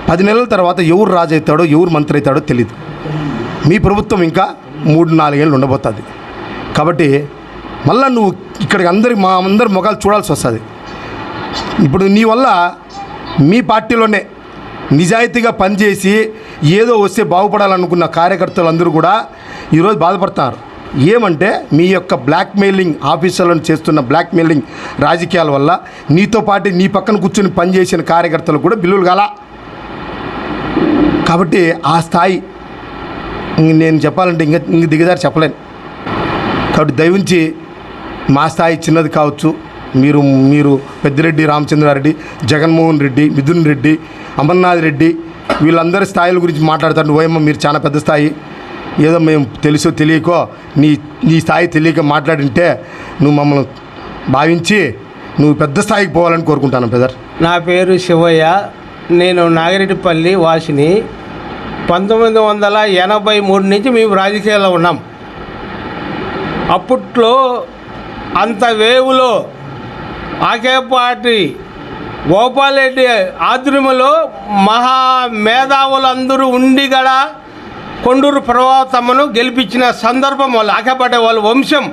10 నెలల తర్వాత ఎవరు రాజు అవుతాడో ఎవరు మంత్రి అవుతాడో తెలీదు. మీ ప్రభుత్వం ఇంకా 3-4 ఏళ్ళు ఉండబోతుంది. కాబట్టి మళ్ళీ నువ్వు ఇక్కడికి మా అందరి ముఖాలు చూడాల్సి వస్తుంది. ఇప్పుడు నీ వల్ల మీ పార్టీలోనే నిజాయితీగా పనిచేసి ఏదో వస్తే బాగుపడాలనుకున్న కార్యకర్తలు అందరూ కూడా ఈరోజు బాధపడుతున్నారు. ఏమంటే మీ యొక్క బ్లాక్మెయిలింగ్, ఆఫీసర్లను చేస్తున్న బ్లాక్మెయిలింగ్ రాజకీయాల వల్ల నీతో పాటు నీ పక్కన కూర్చొని పనిచేసిన కార్యకర్తలు కూడా బిల్లులు కాల. కాబట్టి ఆ స్థాయి నేను చెప్పాలంటే ఇంక దిగజారి చెప్పలేను. కాబట్టి దయవుంచి మా స్థాయి చిన్నది కావచ్చు, మీరు పెద్దిరెడ్డి రామచంద్రారెడ్డి, జగన్మోహన్ రెడ్డి, మిథున్ రెడ్డి, అమర్నాథ్ రెడ్డి వీళ్ళందరి స్థాయిల గురించి మాట్లాడతారు. ఓయమ్మ మీరు చాలా పెద్ద స్థాయి, ఏదో మేము తెలుసో తెలియకో నీ స్థాయి తెలియక మాట్లాడింటే నువ్వు మమ్మల్ని భావించి నువ్వు పెద్ద స్థాయికి పోవాలని కోరుకుంటాను బ్రదర్. నా పేరు శివయ్య, నేను నాగిరెడ్డిపల్లి వాసిని. 1983 నుంచి మేము రాజకీయాల్లో ఉన్నాం. అప్పట్లో అంత వేవులో ఆకేపాటి గోపాలరెడ్డి ఆధ్వర్యంలో మహా మేధావులందరూ ఉండి గడ కొండూరు ప్రభావతమ్మను గెలిపించిన సందర్భం వాళ్ళు ఆకేపాటి వాళ్ళ వంశం.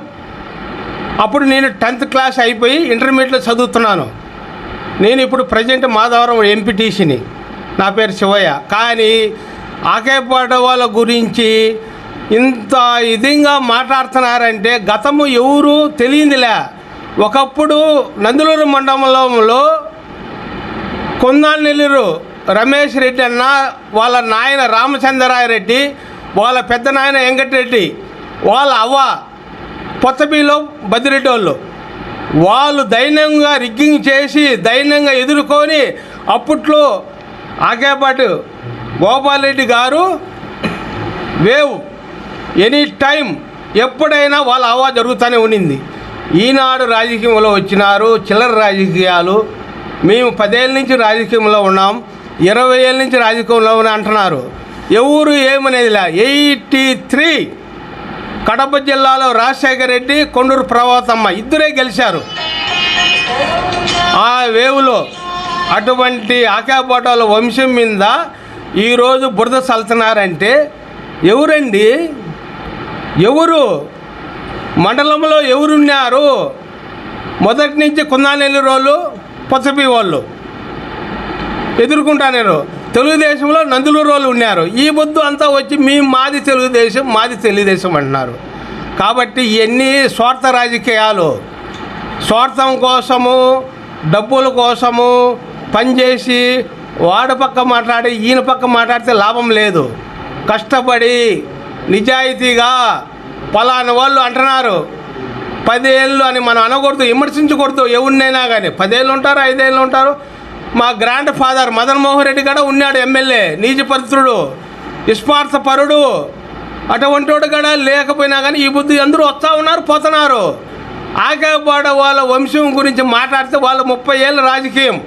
అప్పుడు నేను 10th క్లాస్ అయిపోయి ఇంటర్మీడియట్లో చదువుతున్నాను. నేను ఇప్పుడు ప్రజెంట్ మాధవరం ఎంపీటీసీని. నా పేరు శివయ్య. కానీ ఆకేపాటి వాళ్ళ గురించి ఇంత ఇదిగా మాట్లాడుతున్నారంటే గతము ఎవరు తెలియదులే. ఒకప్పుడు నందులూరు మండలంలో కొందానెల్లూరు రమేష్ రెడ్డి అన్న, వాళ్ళ నాయన రామచంద్రారెడ్డి, వాళ్ళ పెద్ద నాయన వెంకటరెడ్డి, వాళ్ళ అవ్వ పొత్తబీలో బద్దిరెడ్డి వాళ్ళు దైన్యంగా రిగ్గింగ్ చేసి దైన్యంగా ఎదుర్కొని అప్పట్లో ఆకేపాటి గోపాలరెడ్డి గారు వేవ్ ఎనీ టైం ఎప్పుడైనా వాళ్ళ అవ్వ జరుగుతూనే ఉండింది. ఈనాడు రాజకీయంలో వచ్చినారు చిల్లర రాజకీయాలు. మేము 10 ఏళ్ళ నుంచి రాజకీయంలో ఉన్నాం, 20 ఏళ్ళ నుంచి రాజకీయంలో అంటున్నారు. ఎవరు ఏమనేదిలా. 83 కడప జిల్లాలో రాజశేఖర రెడ్డి, కొండూరు ప్రభావతమ్మ ఇద్దరే గెలిచారు ఆ వేవులో. అటువంటి ఆకేపాటాల వంశం మీద ఈరోజు బురద చల్లుతున్నారంటే ఎవరండి? ఎవరు మండలంలో ఎవరున్నారు? మొదటి నుంచి కొందానెల్లూరు వాళ్ళు, పొచ్చపి వాళ్ళు ఎదుర్కొంటారు. తెలుగుదేశంలో నందులూరు వాళ్ళు ఉన్నారు. ఈ బొద్దు అంతా వచ్చి మాది తెలుగుదేశం అంటున్నారు. కాబట్టి ఇవన్నీ స్వార్థ రాజకీయాలు. స్వార్థం కోసము, డబ్బుల కోసము పనిచేసి వాడు పక్క మాట్లాడి ఈయన పక్క మాట్లాడితే లాభం లేదు. కష్టపడి నిజాయితీగా పలానా వాళ్ళు అంటున్నారు 10 ఏళ్ళు అని మనం అనకూడదు, విమర్శించకూడదు. ఎవరినైనా కానీ 10 ఏళ్ళు ఉంటారు, 5 ఏళ్ళు ఉంటారు. మా గ్రాండ్ ఫాదర్ మదన్ మోహన్ రెడ్డి కూడా ఉన్నాడు ఎమ్మెల్యే, నీతిపరుడు, నిస్వార్థపరుడు. అటువంటి వాడు కూడా లేకపోయినా కానీ ఈ బుద్ధి అందరూ వస్తూ ఉన్నారు, పోతున్నారు. ఆకేపాటి వాళ్ళ వంశం గురించి మాట్లాడితే వాళ్ళు 30 ఏళ్ళ రాజకీయం.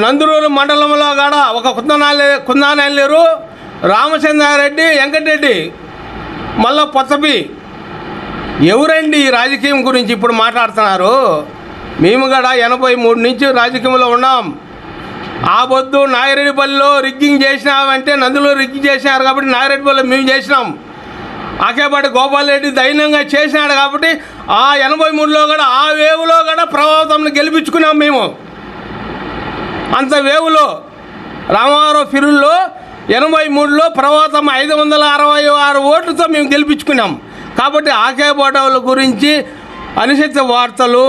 నందులూరు మండలంలో కూడా ఒక కొందానెల్లూరు రామచంద్రారెడ్డి, వెంకటరెడ్డి, మళ్ళా పొత్తపి ఎవరండి ఈ రాజకీయం గురించి ఇప్పుడు మాట్లాడుతున్నారు? మేము కూడా 83 నుంచి రాజకీయంలో ఉన్నాం. ఆ పొద్దు నాగిరెడ్డిపల్లిలో రిగ్గింగ్ చేసినామంటే నందులో రిగ్గింగ్ చేసినారు కాబట్టి నాగిరెడ్డిపల్లిలో మేము చేసినాం. ఆకేపాటి గోపాలరెడ్డి దైన్యంగా చేసినాడు కాబట్టి ఆ 83లో కూడా ఆ వేవులో కూడా ప్రభావితంను గెలిపించుకున్నాం మేము. అంత వేవులో రామారావు ఫిరుల్లో 83లో ప్రవాతం 566 ఓట్లతో మేము గెలిపించుకున్నాం. కాబట్టి ఆకేబాటవుల గురించి అనిశ్చిత వార్తలు,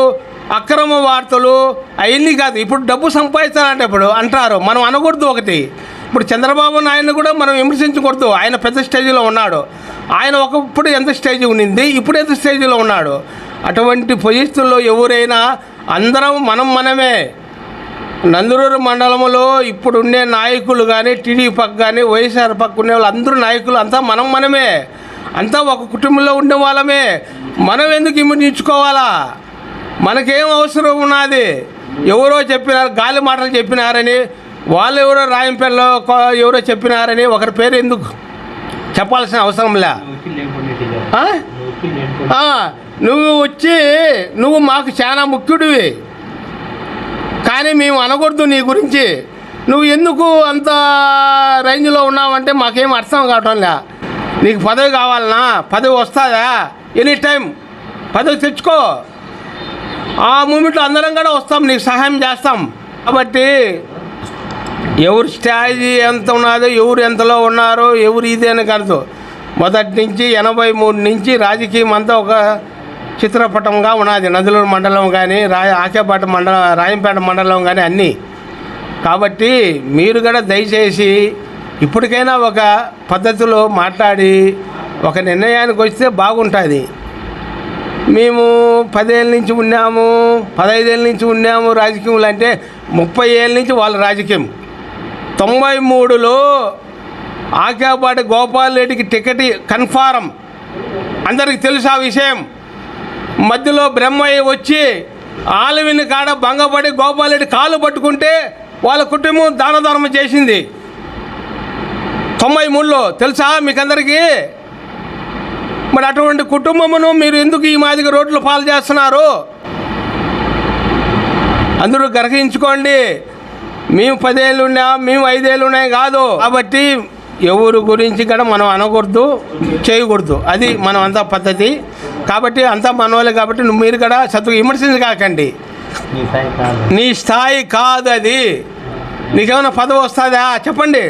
అక్రమ వార్తలు అవన్నీ కాదు. ఇప్పుడు డబ్బు సంపాదించాలంటే ఇప్పుడు అంటారు, మనం అనకూడదు. ఒకటి ఇప్పుడు చంద్రబాబు నాయుడు కూడా మనం విమర్శించకూడదు. ఆయన పెద్ద స్టేజ్లో ఉన్నాడు. ఆయన ఒకప్పుడు ఎంత స్టేజ్ ఉన్నింది, ఇప్పుడు ఎంత స్టేజ్లో ఉన్నాడు. అటువంటి పొజిషన్లో ఎవరైనా అందరం మనమే. నందలూరు మండలంలో ఇప్పుడు ఉండే నాయకులు కానీ, టీడీపీ పక్క కానీ, వైఎస్ఆర్ పక్క ఉండే వాళ్ళు అందరూ నాయకులు అంతా మనమే. అంతా ఒక కుటుంబంలో ఉండే వాళ్ళమే. మనం ఎందుకు విమర్శించుకోవాలా? మనకేం అవసరం ఉన్నది? ఎవరో చెప్పినారు, గాలి మాటలు చెప్పినారని, వాళ్ళు ఎవరో రాయంపల్లిలో ఎవరో చెప్పినారని ఒకరి పేరు ఎందుకు చెప్పాల్సిన అవసరంలే. నువ్వు మాకు చాలా ముఖ్యుడివి, కానీ మేము అనకూడదు నీ గురించి. నువ్వు ఎందుకు అంత రేంజ్లో ఉన్నావంటే మాకేం అర్థం కావటంలే. నీకు పదవి కావాలనా? పదవి వస్తుందా? ఎనీ టైం పదవి తెచ్చుకో. ఆ మూమెంట్లో అందరం కూడా వస్తాం, నీకు సహాయం చేస్తాం. కాబట్టి ఎవరు స్టేజ్ ఎంత ఉన్నదో, ఎవరు ఎంతలో ఉన్నారో, ఎవరు ఇది అని కాదు. మొదటి నుంచి 83 నుంచి రాజకీయం అంతా ఒక చిత్రపటంగా ఉన్నది. నందలూరు మండలం కానీ, ఆకేపాట మండలం, రాయంపేట మండలం కానీ అన్నీ. కాబట్టి మీరు కూడా దయచేసి ఇప్పటికైనా ఒక పద్ధతిలో మాట్లాడి ఒక నిర్ణయానికి వస్తే బాగుంటుంది. మేము 10 ఏళ్ళ నుంచి ఉన్నాము, 15 ఏళ్ళ నుంచి ఉన్నాము రాజకీయంలో అంటే 30 ఏళ్ళ నుంచి వాళ్ళ రాజకీయం. 93లో ఆకేపాటి గోపాల్ రెడ్డికి టికెట్ కన్ఫారం, అందరికి తెలుసు ఆ విషయం. మధ్యలో బ్రహ్మయ్య వచ్చి ఆలవిని కాడ భంగపడి గోపాల్ రెడ్డి కాలు పట్టుకుంటే వాళ్ళ కుటుంబం దాన ధర్మం చేసింది 93లో, తెలుసా మీకందరికీ? మరి అటువంటి కుటుంబమును మీరు ఎందుకు ఈ మాదిరి రోడ్లు పాలు చేస్తున్నారు? అందరూ గ్రహించుకోండి. మేము 10 ఏళ్ళు ఉన్నాం, మేము 5 ఏళ్ళు ఉన్నాయి కాదు. కాబట్టి ఎవరి గురించి కూడా మనం అనకూడదు, చేయకూడదు. అది మనం అంతా పద్ధతి. కాబట్టి అంతా మనవాళ్ళే. కాబట్టి మీరు కూడా విమర్శించకాకండి. నీ స్థాయి కాదు అది. నీకేమైనా పదవి వస్తుందా చెప్పండి.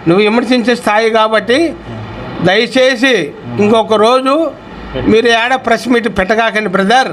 నువ్వు విమర్శించే స్థాయి. కాబట్టి దయచేసి ఇంకొక రోజు మీరు ఏడ ప్రెస్ మీట్ పెట్టకాకండి బ్రదర్.